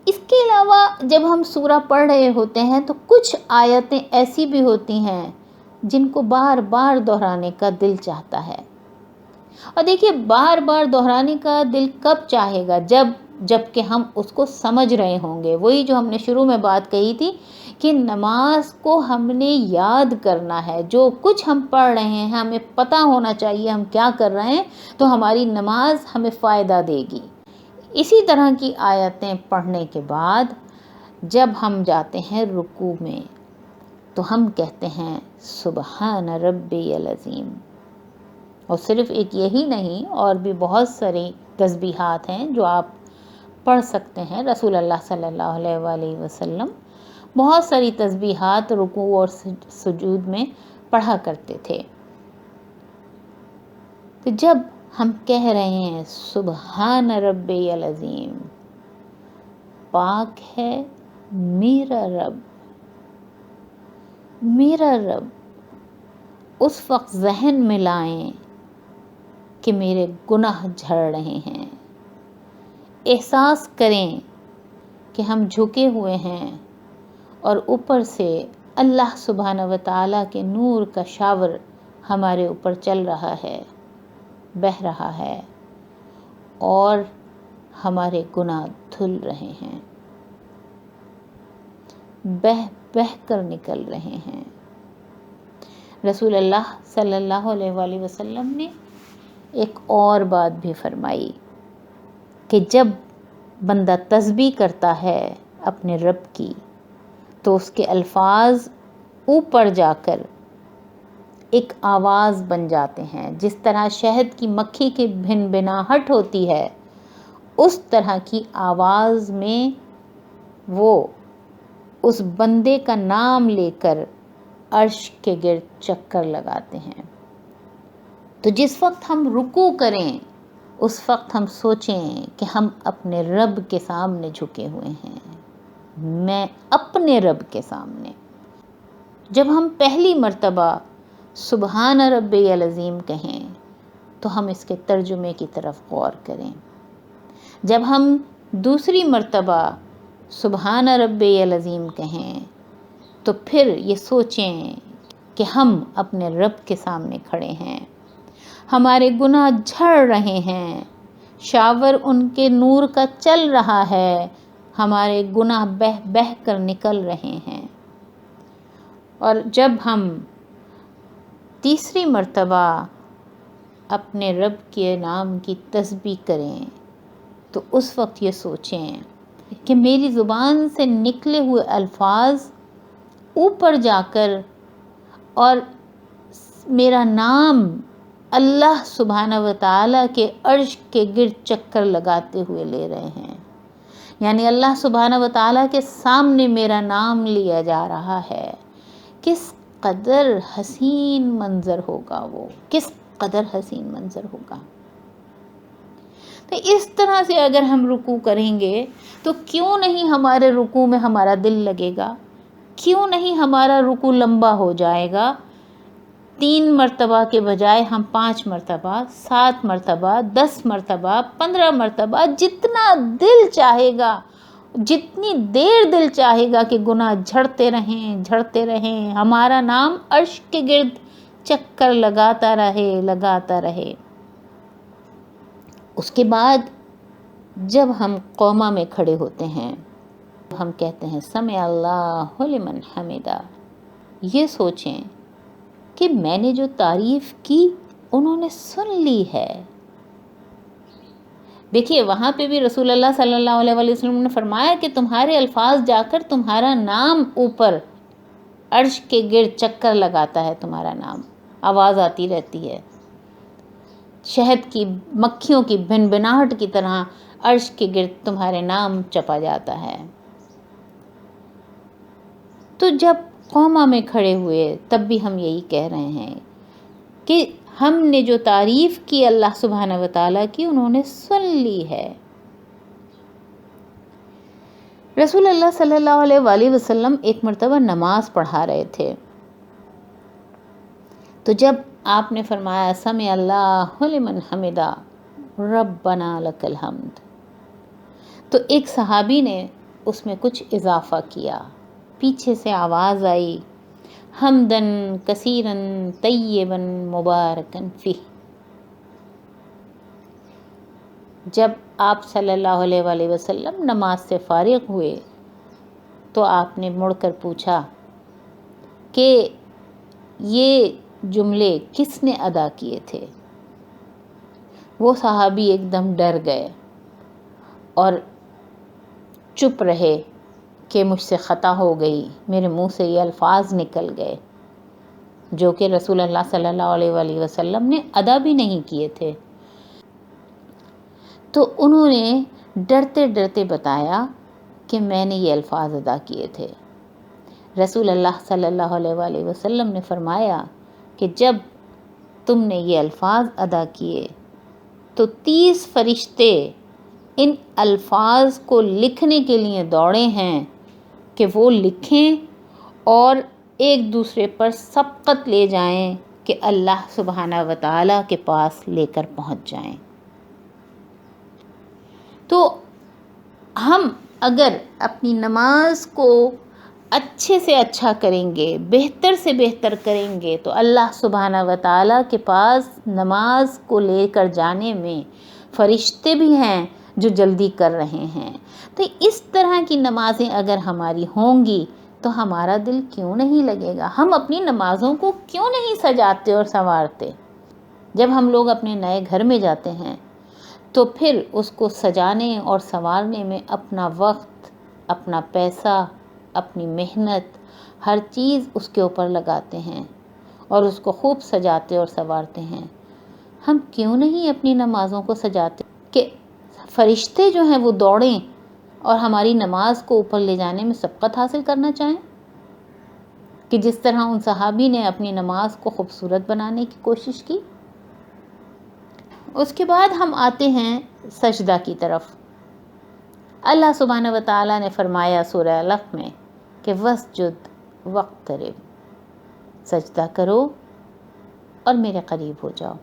اس کے علاوہ جب ہم سورہ پڑھ رہے ہوتے ہیں تو کچھ آیتیں ایسی بھی ہوتی ہیں جن کو بار بار دہرانے کا دل چاہتا ہے. اور دیکھیے بار بار دہرانے کا دل کب چاہے گا؟ جب کہ ہم اس کو سمجھ رہے ہوں گے. وہی جو ہم نے شروع میں بات کہی تھی کہ نماز کو ہم نے یاد کرنا ہے. جو کچھ ہم پڑھ رہے ہیں ہمیں پتہ ہونا چاہیے ہم کیا کر رہے ہیں، تو ہماری نماز ہمیں فائدہ دے گی. اسی طرح کی آیتیں پڑھنے کے بعد جب ہم جاتے ہیں رکوع میں تو ہم کہتے ہیں سبحان ربی العظیم. اور صرف ایک یہی نہیں، اور بھی بہت ساری تسبیحات ہیں جو آپ پڑھ سکتے ہیں. رسول اللہ صلی اللہ علیہ وآلہ وسلم بہت ساری تسبیحات رکوع اور سجود میں پڑھا کرتے تھے. تو جب ہم کہہ رہے ہیں سبحان ربی العظیم، پاک ہے میرا رب، میرا رب، اس وقت ذہن میں لائیں کہ میرے گناہ جھڑ رہے ہیں. احساس کریں کہ ہم جھکے ہوئے ہیں اور اوپر سے اللہ سبحانہ و تعالیٰ کے نور کا شاور ہمارے اوپر چل رہا ہے، بہہ رہا ہے، اور ہمارے گناہ دھل رہے ہیں، بہہ بہہ کر نکل رہے ہیں۔ رسول اللہ صلی اللہ علیہ وآلہ وسلم نے ایک اور بات بھی فرمائی کہ جب بندہ تسبیح کرتا ہے اپنے رب کی تو اس کے الفاظ اوپر جا کر ایک آواز بن جاتے ہیں، جس طرح شہد کی مکھی کی بھن بھناہٹ ہوتی ہے اس طرح کی آواز میں وہ اس بندے کا نام لے کر عرش کے گرد چکر لگاتے ہیں۔ تو جس وقت ہم رکوع کریں اس وقت ہم سوچیں کہ ہم اپنے رب کے سامنے جھکے ہوئے ہیں، میں اپنے رب کے سامنے۔ جب ہم پہلی مرتبہ سبحان ربی العظیم کہیں تو ہم اس کے ترجمے کی طرف غور کریں۔ جب ہم دوسری مرتبہ سبحان ربی العظیم کہیں تو پھر یہ سوچیں کہ ہم اپنے رب کے سامنے کھڑے ہیں، ہمارے گناہ جھڑ رہے ہیں، شاور ان کے نور کا چل رہا ہے، ہمارے گناہ بہہ بہہ کر نکل رہے ہیں۔ اور جب ہم تیسری مرتبہ اپنے رب کے نام کی تسبیح کریں تو اس وقت یہ سوچیں کہ میری زبان سے نکلے ہوئے الفاظ اوپر جا کر اور میرا نام اللہ سبحانہ و تعالیٰ کے عرش کے گرد چکر لگاتے ہوئے لے رہے ہیں، یعنی اللہ سبحانہ و تعالیٰ کے سامنے میرا نام لیا جا رہا ہے۔ کس قدر حسین منظر ہوگا وہ، کس قدر حسین منظر ہوگا۔ تو اس طرح سے اگر ہم رکوع کریں گے تو کیوں نہیں ہمارے رکوع میں ہمارا دل لگے گا، کیوں نہیں ہمارا رکوع لمبا ہو جائے گا۔ 3 مرتبہ کے بجائے ہم 5 مرتبہ، 7 مرتبہ، 10 مرتبہ، 15 مرتبہ، جتنا دل چاہے گا، جتنی دیر دل چاہے گا کہ گناہ جھڑتے رہیں، ہمارا نام عرش کے گرد چکر لگاتا رہے۔ اس کے بعد جب ہم قوما میں کھڑے ہوتے ہیں ہم کہتے ہیں سمع اللہ لمن حمدہ، یہ سوچیں کہ میں نے جو تعریف کی انہوں نے سن لی ہے۔ دیکھیے وہاں پہ بھی رسول اللہ صلی اللہ علیہ وسلم نے فرمایا کہ تمہارے الفاظ جا کر تمہارا نام اوپر عرش کے گرد چکر لگاتا ہے، تمہارا نام آواز آتی رہتی ہے، شہد کی مکھیوں کی بھن بھناہٹ کی طرح عرش کے گرد تمہارے نام چپا جاتا ہے۔ تو جب قوما میں کھڑے ہوئے تب بھی ہم یہی کہہ رہے ہیں کہ ہم نے جو تعریف کی اللہ سبحانہ و تعالیٰ کی انہوں نے سن لی ہے۔ رسول اللہ صلی اللہ علیہ وآلہ وسلم ایک مرتبہ نماز پڑھا رہے تھے، تو جب آپ نے فرمایا سمع اللہ لمن حمدہ ربنا لک الحمد، تو ایک صحابی نے اس میں کچھ اضافہ کیا، پیچھے سے آواز آئی حمدن کثیرن طیبن مبارکن فیہ۔ جب آپ صلی اللہ علیہ وآلہ وسلم نماز سے فارغ ہوئے تو آپ نے مڑ کر پوچھا کہ یہ جملے کس نے ادا کیے تھے؟ وہ صحابی ایک دم ڈر گئے اور چپ رہے کہ مجھ سے خطا ہو گئی، میرے منہ سے یہ الفاظ نکل گئے جو کہ رسول اللہ صلی اللہ علیہ وآلہ وسلم نے ادا بھی نہیں کیے تھے۔ تو انہوں نے ڈرتے ڈرتے بتایا کہ میں نے یہ الفاظ ادا کیے تھے۔ رسول اللہ صلی اللہ علیہ وآلہ وسلم نے فرمایا کہ جب تم نے یہ الفاظ ادا کیے تو 30 فرشتے ان الفاظ کو لکھنے کے لیے دوڑے ہیں کہ وہ لکھیں اور ایک دوسرے پر سبقت لے جائیں کہ اللہ سبحانہ و تعالیٰ کے پاس لے کر پہنچ جائیں۔ تو ہم اگر اپنی نماز کو اچھے سے اچھا کریں گے، بہتر سے بہتر کریں گے، تو اللہ سبحانہ و تعالیٰ کے پاس نماز کو لے کر جانے میں فرشتے بھی ہیں جو جلدی کر رہے ہیں۔ تو اس طرح کی نمازیں اگر ہماری ہوں گی تو ہمارا دل کیوں نہیں لگے گا؟ ہم اپنی نمازوں کو کیوں نہیں سجاتے اور سنوارتے؟ جب ہم لوگ اپنے نئے گھر میں جاتے ہیں تو پھر اس کو سجانے اور سنوارنے میں اپنا وقت، اپنا پیسہ، اپنی محنت، ہر چیز اس کے اوپر لگاتے ہیں اور اس کو خوب سجاتے اور سنوارتے ہیں۔ ہم کیوں نہیں اپنی نمازوں کو سجاتے کہ فرشتے جو ہیں وہ دوڑیں اور ہماری نماز کو اوپر لے جانے میں سبقت حاصل کرنا چاہیں، کہ جس طرح ان صحابی نے اپنی نماز کو خوبصورت بنانے کی کوشش کی۔ اس کے بعد ہم آتے ہیں سجدہ کی طرف۔ اللہ سبحانہ و تعالیٰ نے فرمایا سورہ علق میں کہ وَاسْجُدْ وَاقْتَرِب، سجدہ کرو اور میرے قریب ہو جاؤ۔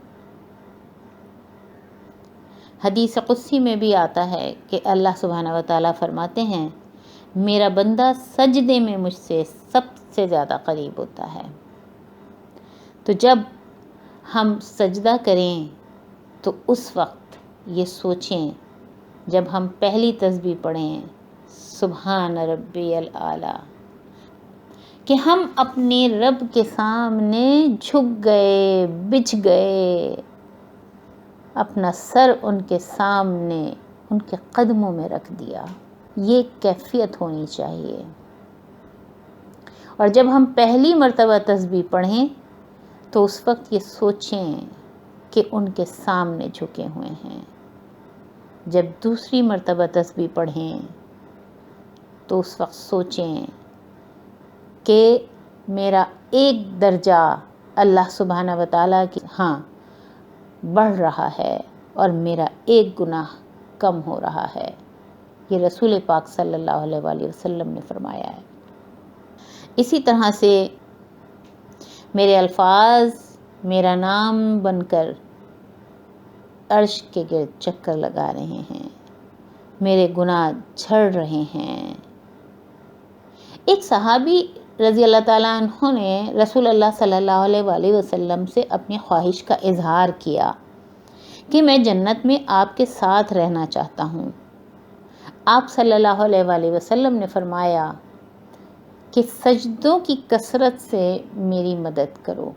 حدیث قدسی میں بھی آتا ہے کہ اللہ سبحانہ و تعالیٰ فرماتے ہیں میرا بندہ سجدے میں مجھ سے سب سے زیادہ قریب ہوتا ہے۔ تو جب ہم سجدہ کریں تو اس وقت یہ سوچیں، جب ہم پہلی تسبیح پڑھیں سبحان ربی الاعلیٰ، کہ ہم اپنے رب کے سامنے جھک گئے، بچھ گئے، اپنا سر ان کے سامنے، ان کے قدموں میں رکھ دیا۔ یہ کیفیت ہونی چاہیے۔ اور جب ہم پہلی مرتبہ تسبیح پڑھیں تو اس وقت یہ سوچیں کہ ان کے سامنے جھکے ہوئے ہیں۔ جب دوسری مرتبہ تسبیح پڑھیں تو اس وقت سوچیں کہ میرا ایک درجہ اللہ سبحانہ و تعالیٰ کی ہاں بڑھ رہا ہے اور میرا ایک گناہ کم ہو رہا ہے۔ یہ رسول پاک صلی اللہ علیہ وآلہ وسلم نے فرمایا ہے۔ اسی طرح سے میرے الفاظ میرا نام بن کر عرش کے گرد چکر لگا رہے ہیں، میرے گناہ جھڑ رہے ہیں۔ ایک صحابی رضی اللہ تعالیٰ عنہ نے رسول اللہ صلی اللہ علیہ وآلہ وسلم سے اپنی خواہش کا اظہار کیا کہ میں جنت میں آپ کے ساتھ رہنا چاہتا ہوں۔ آپ صلی اللہ علیہ وآلہ وسلم نے فرمایا کہ سجدوں کی کثرت سے میری مدد کرو،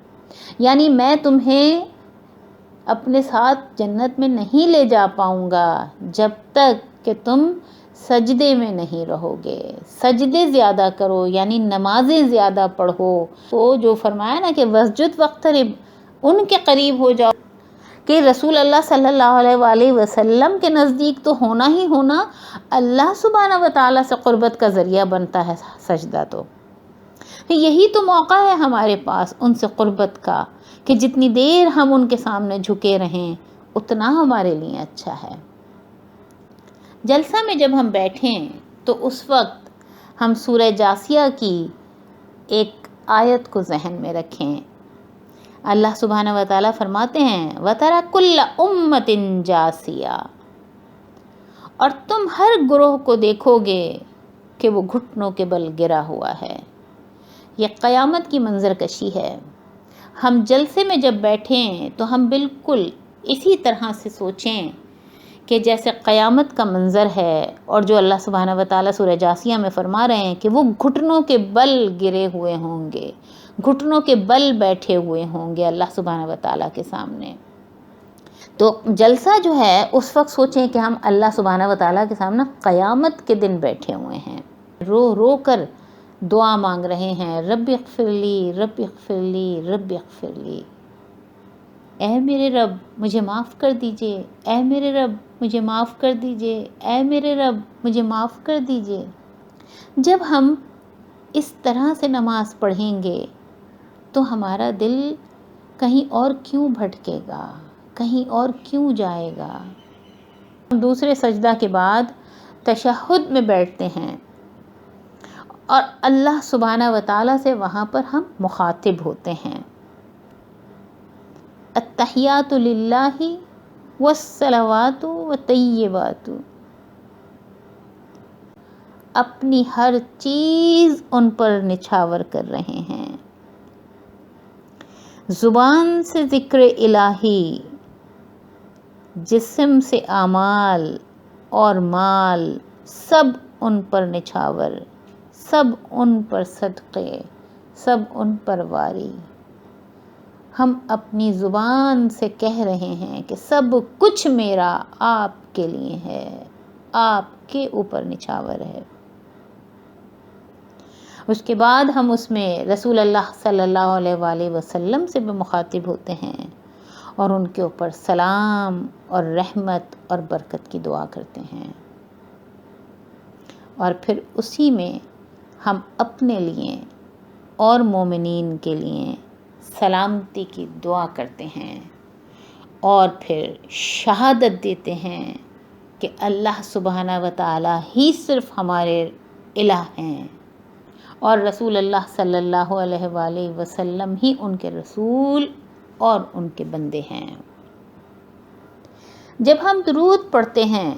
یعنی میں تمہیں اپنے ساتھ جنت میں نہیں لے جا پاؤں گا جب تک کہ تم سجدے میں نہیں رہو گے۔ سجدے زیادہ کرو، یعنی نمازیں زیادہ پڑھو۔ تو جو فرمایا نا کہ وَاسْجُدْ وَاقْتَرِب، ان کے قریب ہو جاؤ، کہ رسول اللہ صلی اللہ علیہ وآلہ وسلم کے نزدیک تو ہونا ہی ہونا اللہ سبحانہ و تعالیٰ سے قربت کا ذریعہ بنتا ہے سجدہ۔ تو یہی تو موقع ہے ہمارے پاس ان سے قربت کا، کہ جتنی دیر ہم ان کے سامنے جھکے رہیں اتنا ہمارے لیے اچھا ہے۔ جلسہ میں جب ہم بیٹھیں تو اس وقت ہم سورہ جاسیہ کی ایک آیت کو ذہن میں رکھیں۔ اللہ سبحانہ و تعالیٰ فرماتے ہیں وَتَرَى كُلَّ أُمَّةٍ جَاسِيَةً، اور تم ہر گروہ کو دیکھو گے کہ وہ گھٹنوں کے بل گرا ہوا ہے۔ یہ قیامت کی منظر کشی ہے۔ ہم جلسے میں جب بیٹھیں تو ہم بالکل اسی طرح سے سوچیں کہ جیسے قیامت کا منظر ہے، اور جو اللہ سبحانہ و تعالیٰ سورہ جاسیہ میں فرما رہے ہیں کہ وہ گھٹنوں کے بل گرے ہوئے ہوں گے، گھٹنوں کے بل بیٹھے ہوئے ہوں گے اللہ سبحانہ و تعالیٰ کے سامنے۔ تو جلسہ جو ہے اس وقت سوچیں کہ ہم اللہ سبحانہ و تعالیٰ کے سامنے قیامت کے دن بیٹھے ہوئے ہیں، رو رو کر دعا مانگ رہے ہیں رب اغفر لی، رب اغفر لی، رب اغفر لی۔ اے میرے رب مجھے معاف کر دیجئے، اے میرے رب مجھے معاف کر دیجئے، اے میرے رب مجھے معاف کر دیجئے۔ جب ہم اس طرح سے نماز پڑھیں گے تو ہمارا دل کہیں اور کیوں بھٹکے گا، کہیں اور کیوں جائے گا۔ دوسرے سجدہ کے بعد تشہد میں بیٹھتے ہیں اور اللہ سبحانہ و تعالیٰ سے وہاں پر ہم مخاطب ہوتے ہیں۔ التحیات للہ والصلوات والطیبات، اپنی ہر چیز ان پر نچھاور کر رہے ہیں۔ زبان سے ذکر الہی، جسم سے اعمال اور مال، سب ان پر نچھاور، سب ان پر صدقے، سب ان پر واری۔ ہم اپنی زبان سے کہہ رہے ہیں کہ سب کچھ میرا آپ کے لیے ہے، آپ کے اوپر نچھاور ہے۔ اس کے بعد ہم اس میں رسول اللہ صلی اللہ علیہ وآلہ وسلم سے بھی مخاطب ہوتے ہیں اور ان کے اوپر سلام اور رحمت اور برکت کی دعا کرتے ہیں، اور پھر اسی میں ہم اپنے لیے اور مومنین کے لیے سلامتی کی دعا کرتے ہیں، اور پھر شہادت دیتے ہیں کہ اللہ سبحانہ و تعالی ہی صرف ہمارے الہ ہیں، اور رسول اللہ صلی اللہ علیہ وآلہ وسلم ہی ان کے رسول اور ان کے بندے ہیں۔ جب ہم درود پڑھتے ہیں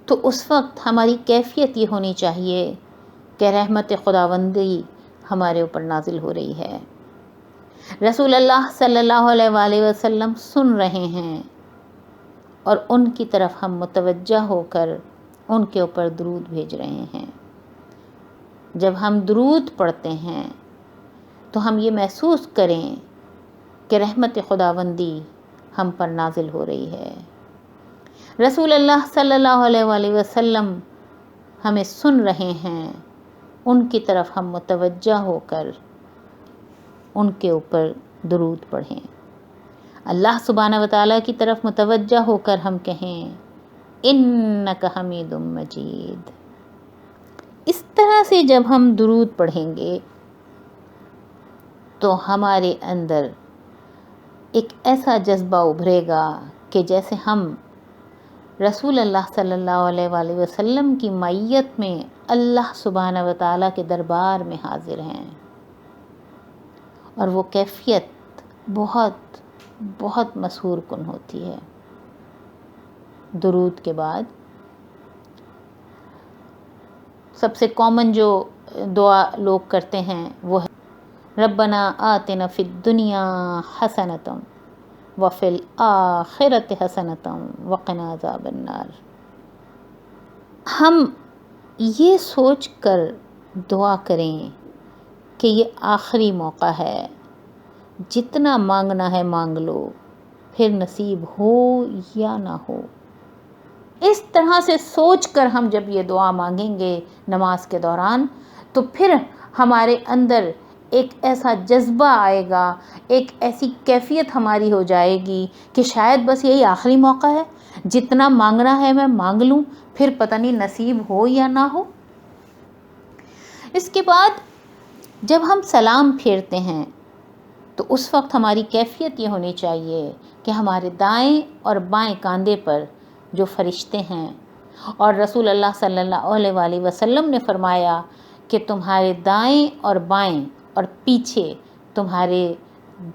تو اس وقت ہماری کیفیت یہ ہونی چاہیے کہ رحمت خداوندی ہمارے اوپر نازل ہو رہی ہے، رسول اللہ صلی اللہ علیہ وآلہ وسلم سن رہے ہیں، اور ان کی طرف ہم متوجہ ہو کر ان کے اوپر درود بھیج رہے ہیں۔ جب ہم درود پڑھتے ہیں تو ہم یہ محسوس کریں کہ رحمت خداوندی ہم پر نازل ہو رہی ہے، رسول اللہ صلی اللہ علیہ وآلہ وسلم ہمیں سن رہے ہیں، ان کی طرف ہم متوجہ ہو کر ان کے اوپر درود پڑھیں۔ اللہ سبحانہ و تعالیٰ کی طرف متوجہ ہو کر ہم کہیں انک حمید مجید۔ اس طرح سے جب ہم درود پڑھیں گے تو ہمارے اندر ایک ایسا جذبہ ابھرے گا کہ جیسے ہم رسول اللہ صلی اللہ علیہ وآلہ وسلم کی معیت میں اللہ سبحانہ و تعالیٰ کے دربار میں حاضر ہیں، اور وہ کیفیت بہت بہت مسحور کن ہوتی ہے۔ درود کے بعد سب سے کامن جو دعا لوگ کرتے ہیں وہ ہے ربنا آتنا فی الدنیا حسنۃ وفی الآخرۃ حسنۃ وقنا عذاب النار۔ ہم یہ سوچ کر دعا کریں کہ یہ آخری موقع ہے، جتنا مانگنا ہے مانگ لو، پھر نصیب ہو یا نہ ہو۔ اس طرح سے سوچ کر ہم جب یہ دعا مانگیں گے نماز کے دوران تو پھر ہمارے اندر ایک ایسا جذبہ آئے گا، ایک ایسی کیفیت ہماری ہو جائے گی کہ شاید بس یہی آخری موقع ہے، جتنا مانگنا ہے میں مانگ لوں، پھر پتہ نہیں نصیب ہو یا نہ ہو۔ اس کے بعد جب ہم سلام پھیرتے ہیں تو اس وقت ہماری کیفیت یہ ہونی چاہیے کہ ہمارے دائیں اور بائیں کاندھے پر جو فرشتے ہیں، اور رسول اللہ صلی اللہ علیہ وآلہ وسلم نے فرمایا کہ تمہارے دائیں اور بائیں اور پیچھے تمہارے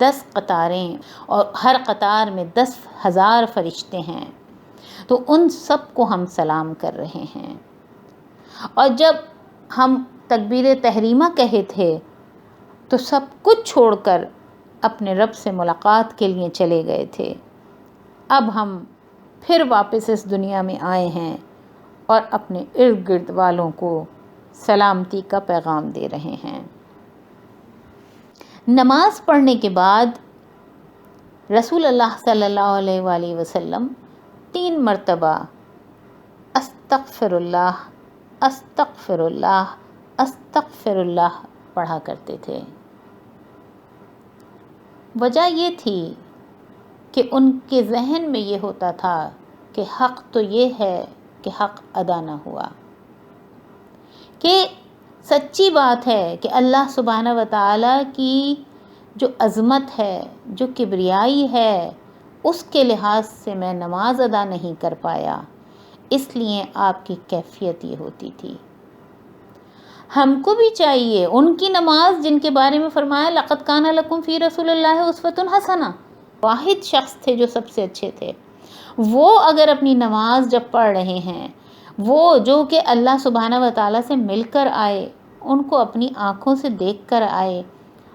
10 قطاریں، اور ہر قطار میں 10,000 فرشتے ہیں، تو ان سب کو ہم سلام کر رہے ہیں۔ اور جب ہم تکبیر تحریمہ کہے تھے تو سب کچھ چھوڑ کر اپنے رب سے ملاقات کے لیے چلے گئے تھے، اب ہم پھر واپس اس دنیا میں آئے ہیں اور اپنے ارد گرد والوں کو سلامتی کا پیغام دے رہے ہیں۔ نماز پڑھنے کے بعد رسول اللہ صلی اللہ علیہ وآلہ وسلم 3 مرتبہ استغفر اللہ استغفر اللہ استغفر اللہ پڑھا کرتے تھے۔ وجہ یہ تھی کہ ان کے ذہن میں یہ ہوتا تھا کہ حق تو یہ ہے کہ حق ادا نہ ہوا، کہ سچی بات ہے کہ اللہ سبحانہ و تعالیٰ کی جو عظمت ہے، جو کبریائی ہے، اس کے لحاظ سے میں نماز ادا نہیں کر پایا، اس لیے آپ کی کیفیت یہ ہوتی تھی۔ ہم کو بھی چاہیے ان کی نماز جن کے بارے میں فرمایا لقد کان لکم فی رسول اللہ اسوۃ حسنہ، واحد شخص تھے جو سب سے اچھے تھے، وہ اگر اپنی نماز جب پڑھ رہے ہیں وہ جو کہ اللہ سبحانہ و تعالیٰ سے مل کر آئے، ان کو اپنی آنکھوں سے دیکھ کر آئے،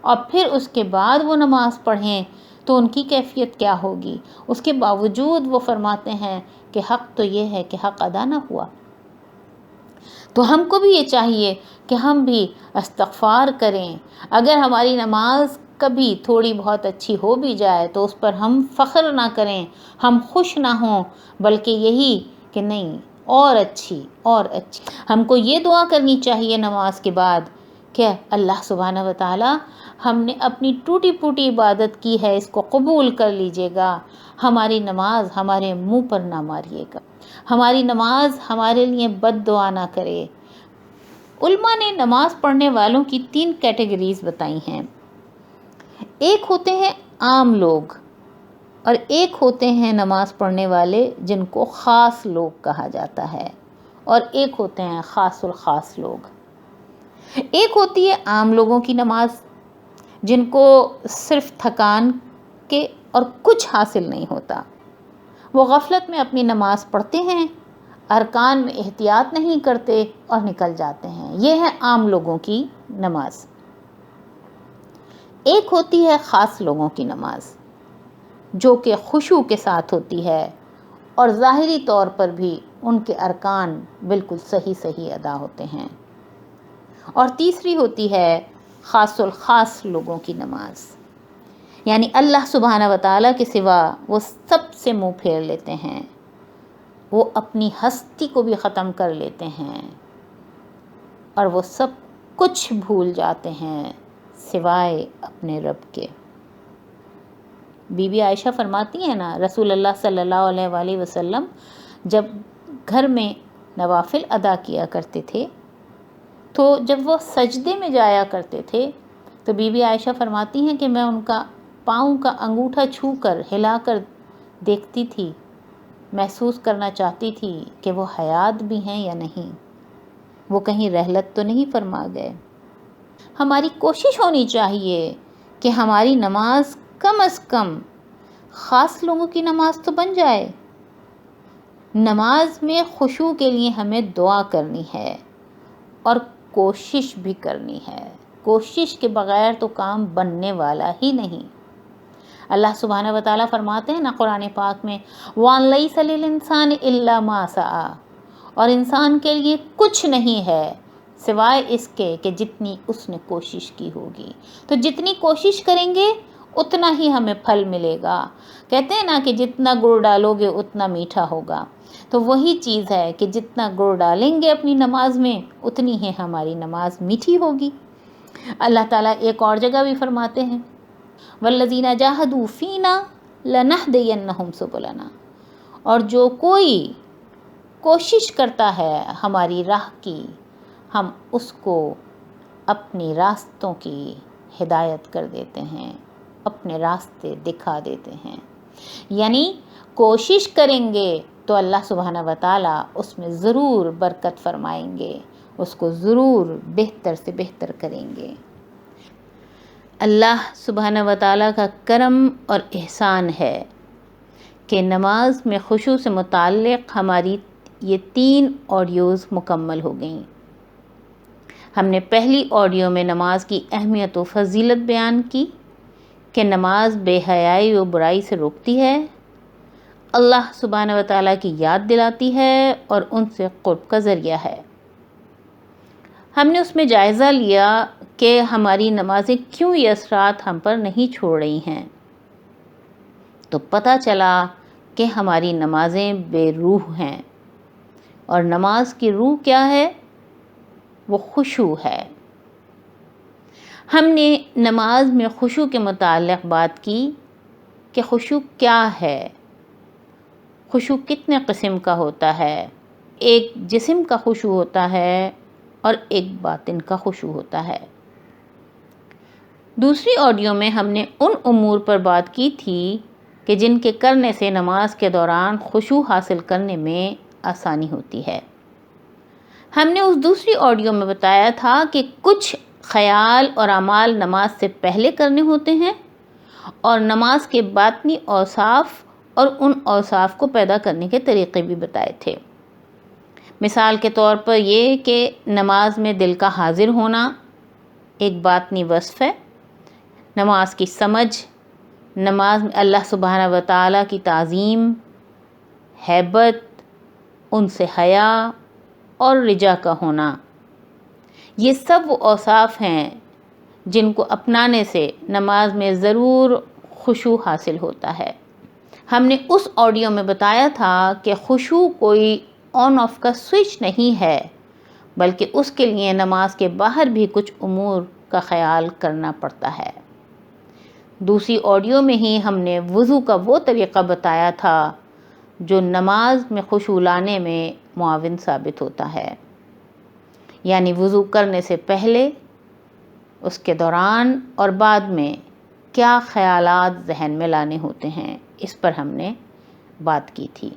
اور پھر اس کے بعد وہ نماز پڑھیں تو ان کی کیفیت کیا ہوگی؟ اس کے باوجود وہ فرماتے ہیں کہ حق تو یہ ہے کہ حق ادا نہ ہوا۔ تو ہم کو بھی یہ چاہیے کہ ہم بھی استغفار کریں۔ اگر ہماری نماز کبھی تھوڑی بہت اچھی ہو بھی جائے تو اس پر ہم فخر نہ کریں، ہم خوش نہ ہوں، بلکہ یہی کہ نہیں اور اچھی اور اچھی۔ ہم کو یہ دعا کرنی چاہیے نماز کے بعد کہ اللہ سبحانہ و تعالی ہم نے اپنی ٹوٹی پھوٹی عبادت کی ہے، اس کو قبول کر لیجئے گا، ہماری نماز ہمارے منہ پر نہ ماریے گا، ہماری نماز ہمارے لیے بد دعا نہ کرے۔ علماء نے نماز پڑھنے والوں کی 3 کیٹیگریز بتائی ہیں۔ ایک ہوتے ہیں عام لوگ، اور ایک ہوتے ہیں نماز پڑھنے والے جن کو خاص لوگ کہا جاتا ہے، اور ایک ہوتے ہیں خاص الخاص لوگ۔ ایک ہوتی ہے عام لوگوں کی نماز، جن کو صرف تھکان کے اور کچھ حاصل نہیں ہوتا، وہ غفلت میں اپنی نماز پڑھتے ہیں، ارکان میں احتیاط نہیں کرتے اور نکل جاتے ہیں۔ یہ ہے عام لوگوں کی نماز۔ ایک ہوتی ہے خاص لوگوں کی نماز، جو کہ خشوع کے ساتھ ہوتی ہے اور ظاہری طور پر بھی ان کے ارکان بالکل صحیح ادا ہوتے ہیں۔ اور تیسری ہوتی ہے خاص الخاص لوگوں کی نماز، یعنی اللہ سبحانہ و تعالیٰ کے سوا وہ سب سے منہ پھیر لیتے ہیں، وہ اپنی ہستی کو بھی ختم کر لیتے ہیں، اور وہ سب کچھ بھول جاتے ہیں سوائے اپنے رب کے۔ بی بی عائشہ فرماتی ہیں نا، رسول اللہ صلی اللہ علیہ وآلہ وسلم جب گھر میں نوافل ادا کیا کرتے تھے تو جب وہ سجدے میں جایا کرتے تھے تو بی بی عائشہ فرماتی ہیں کہ میں ان کا پاؤں کا انگوٹھا چھو کر ہلا کر دیکھتی تھی، محسوس کرنا چاہتی تھی کہ وہ حیات بھی ہیں یا نہیں، وہ کہیں رحلت تو نہیں فرما گئے۔ ہماری کوشش ہونی چاہیے کہ ہماری نماز کم از کم خاص لوگوں کی نماز تو بن جائے۔ نماز میں خشوع کے لیے ہمیں دعا کرنی ہے اور کوشش بھی کرنی ہے، کوشش کے بغیر تو کام بننے والا ہی نہیں۔ اللہ سبحانہ و تعالیٰ فرماتے ہیں نا قرآن پاک میں، وَأَن لَيْسَ لِلْإِنسَانِ إِلَّا مَا سَعَىٰ، اور انسان کے لیے کچھ نہیں ہے سوائے اس کے کہ جتنی اس نے کوشش کی ہوگی۔ تو جتنی کوشش کریں گے اتنا ہی ہمیں پھل ملے گا۔ کہتے ہیں نا کہ جتنا گڑ ڈالو گے اتنا میٹھا ہوگا، تو وہی چیز ہے کہ جتنا گڑ ڈالیں گے اپنی نماز میں اتنی ہی ہماری نماز میٹھی ہوگی۔ اللہ تعالیٰ ایک اور جگہ بھی فرماتے ہیں، وَالَّذِينَ جَاهَدُوا فِينَا لَنَهْدِيَنَّهُمْ سُبُلَنَا، اور جو کوئی کوشش کرتا ہے ہماری راہ کی، ہم اس کو اپنی راستوں کی ہدایت کر دیتے ہیں، اپنے راستے دکھا دیتے ہیں۔ یعنی کوشش کریں گے تو اللہ سبحانہ و تعالیٰ اس میں ضرور برکت فرمائیں گے، اس کو ضرور بہتر سے بہتر کریں گے۔ اللہ سبحانہ و تعالیٰ کا کرم اور احسان ہے کہ نماز میں خشوع سے متعلق ہماری یہ 3 آڈیوز مکمل ہو گئیں۔ ہم نے پہلی آڈیو میں نماز کی اہمیت و فضیلت بیان کی کہ نماز بے حیائی و برائی سے روکتی ہے، اللہ سبحانہ و تعالیٰ کی یاد دلاتی ہے اور ان سے قرب کا ذریعہ ہے۔ ہم نے اس میں جائزہ لیا کہ ہماری نمازیں کیوں یہ اثرات ہم پر نہیں چھوڑ رہی ہیں، تو پتہ چلا کہ ہماری نمازیں بے روح ہیں، اور نماز کی روح کیا ہے؟ وہ خشوع ہے۔ ہم نے نماز میں خشوع کے متعلق بات کی کہ خشوع کیا ہے، خشوع کتنے قسم کا ہوتا ہے۔ ایک جسم کا خشوع ہوتا ہے اور ایک باطن کا خشوع ہوتا ہے۔ دوسری آڈیو میں ہم نے ان امور پر بات کی تھی کہ جن کے کرنے سے نماز کے دوران خشوع حاصل کرنے میں آسانی ہوتی ہے۔ ہم نے اس دوسری آڈیو میں بتایا تھا کہ کچھ خیال اور اعمال نماز سے پہلے کرنے ہوتے ہیں، اور نماز کے باطنی اوصاف اور ان اوصاف کو پیدا کرنے کے طریقے بھی بتائے تھے۔ مثال کے طور پر یہ کہ نماز میں دل کا حاضر ہونا ایک باطنی وصف ہے. نماز کی سمجھ، نماز میں اللہ سبحانہ و تعالیٰ کی تعظیم، ہیبت، ان سے حیا اور رجا کا ہونا، یہ سب وہ اوصاف ہیں جن کو اپنانے سے نماز میں ضرور خشوع حاصل ہوتا ہے. ہم نے اس آڈیو میں بتایا تھا کہ خشوع کوئی آن آف کا سوئچ نہیں ہے، بلکہ اس کے لیے نماز کے باہر بھی کچھ امور کا خیال کرنا پڑتا ہے. دوسری آڈیو میں ہی ہم نے وضو کا وہ طریقہ بتایا تھا جو نماز میں خشوع لانے میں معاون ثابت ہوتا ہے. یعنی وضو کرنے سے پہلے، اس کے دوران اور بعد میں کیا خیالات ذہن میں لانے ہوتے ہیں، اس پر ہم نے بات کی تھی.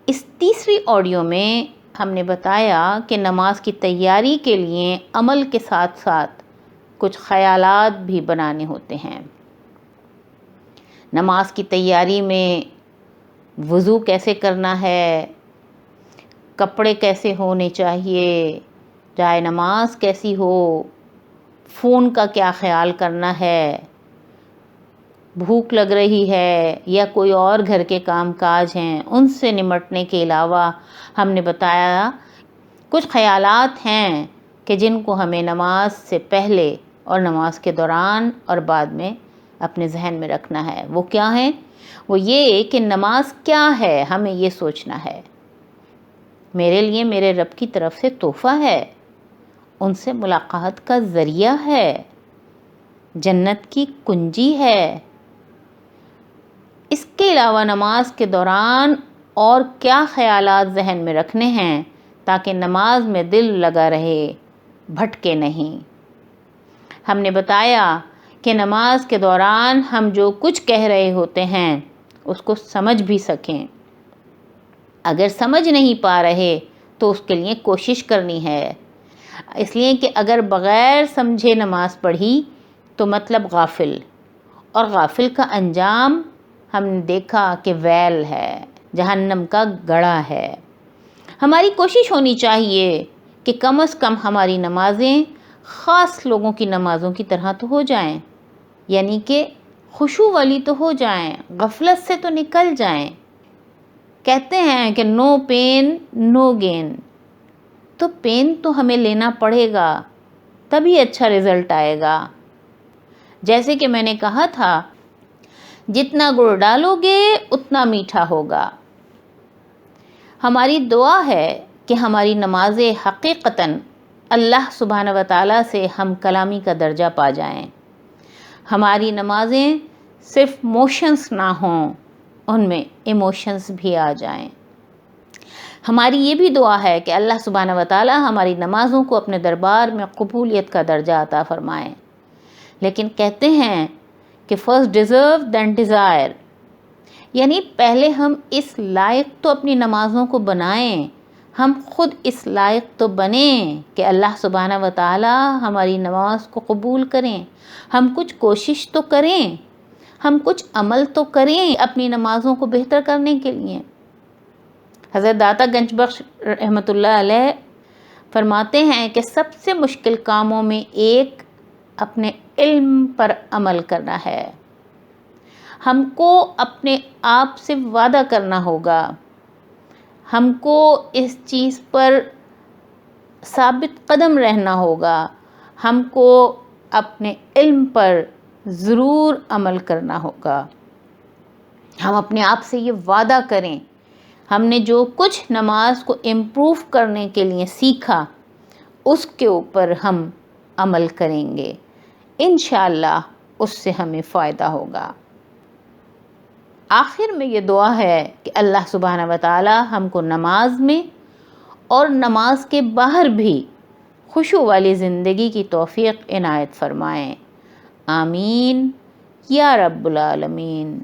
اس تیسری آڈیو میں ہم نے بتایا کہ نماز کی تیاری کے لیے عمل کے ساتھ ساتھ کچھ خیالات بھی بنانے ہوتے ہیں. نماز کی تیاری میں وضو کیسے کرنا ہے، کپڑے کیسے ہونے چاہیے، جائے نماز کیسی ہو، فون کا کیا خیال کرنا ہے، بھوک لگ رہی ہے یا کوئی اور گھر کے کام کاج ہیں ان سے نمٹنے کے علاوہ ہم نے بتایا کچھ خیالات ہیں کہ جن کو ہمیں نماز سے پہلے اور نماز کے دوران اور بعد میں اپنے ذہن میں رکھنا ہے. وہ کیا ہیں؟ وہ یہ کہ نماز کیا ہے، ہمیں یہ سوچنا ہے میرے لیے میرے رب کی طرف سے تحفہ ہے، ان سے ملاقات کا ذریعہ ہے، جنت کی کنجی ہے. اس کے علاوہ نماز کے دوران اور کیا خیالات ذہن میں رکھنے ہیں تاکہ نماز میں دل لگا رہے، بھٹکے نہیں. ہم نے بتایا کہ نماز کے دوران ہم جو کچھ کہہ رہے ہوتے ہیں اس کو سمجھ بھی سکیں. اگر سمجھ نہیں پا رہے تو اس کے لیے کوشش کرنی ہے، اس لیے کہ اگر بغیر سمجھے نماز پڑھی تو مطلب غافل، اور غافل کا انجام ہم نے دیکھا کہ ویل ہے، جہنم کا گڑھا ہے. ہماری کوشش ہونی چاہیے کہ کم از کم ہماری نمازیں خاص لوگوں کی نمازوں کی طرح تو ہو جائیں، یعنی کہ خشوع والی تو ہو جائیں، غفلت سے تو نکل جائیں. کہتے ہیں کہ نو پین نو گین، تو پین تو ہمیں لینا پڑے گا تبھی اچھا رزلٹ آئے گا. جیسے کہ میں نے کہا تھا جتنا گڑ ڈالو گے اتنا میٹھا ہوگا. ہماری دعا ہے کہ ہماری نمازیں حقیقتاً اللہ سبحانہ و تعالیٰ سے ہم کلامی کا درجہ پا جائیں. ہماری نمازیں صرف موشنز نہ ہوں، ان میں ایموشنز بھی آ جائیں. ہماری یہ بھی دعا ہے کہ اللہ سبحانہ و تعالیٰ ہماری نمازوں کو اپنے دربار میں قبولیت کا درجہ عطا فرمائیں. لیکن کہتے ہیں کہ فرسٹ ڈیزرو دین ڈیزائر، یعنی پہلے ہم اس لائق تو اپنی نمازوں کو بنائیں، ہم خود اس لائق تو بنیں کہ اللہ سبحانہ و تعالیٰ ہماری نماز کو قبول کریں. ہم کچھ کوشش تو کریں، ہم کچھ عمل تو کریں اپنی نمازوں کو بہتر کرنے کے لیے. حضرت داتا گنج بخش رحمۃ اللہ علیہ فرماتے ہیں کہ سب سے مشکل کاموں میں ایک اپنے علم پر عمل کرنا ہے. ہم کو اپنے آپ سے وعدہ کرنا ہوگا، ہم کو اس چیز پر ثابت قدم رہنا ہوگا، ہم کو اپنے علم پر ضرور عمل کرنا ہوگا. ہم اپنے آپ سے یہ وعدہ کریں ہم نے جو کچھ نماز کو امپروو کرنے کے لیے سیکھا اس کے اوپر ہم عمل کریں گے، انشاءاللہ اس سے ہمیں فائدہ ہوگا. آخر میں یہ دعا ہے کہ اللہ سبحانہ و تعالی ہم کو نماز میں اور نماز کے باہر بھی خشوع والی زندگی کی توفیق عنایت فرمائیں. آمین یا رب العالمین.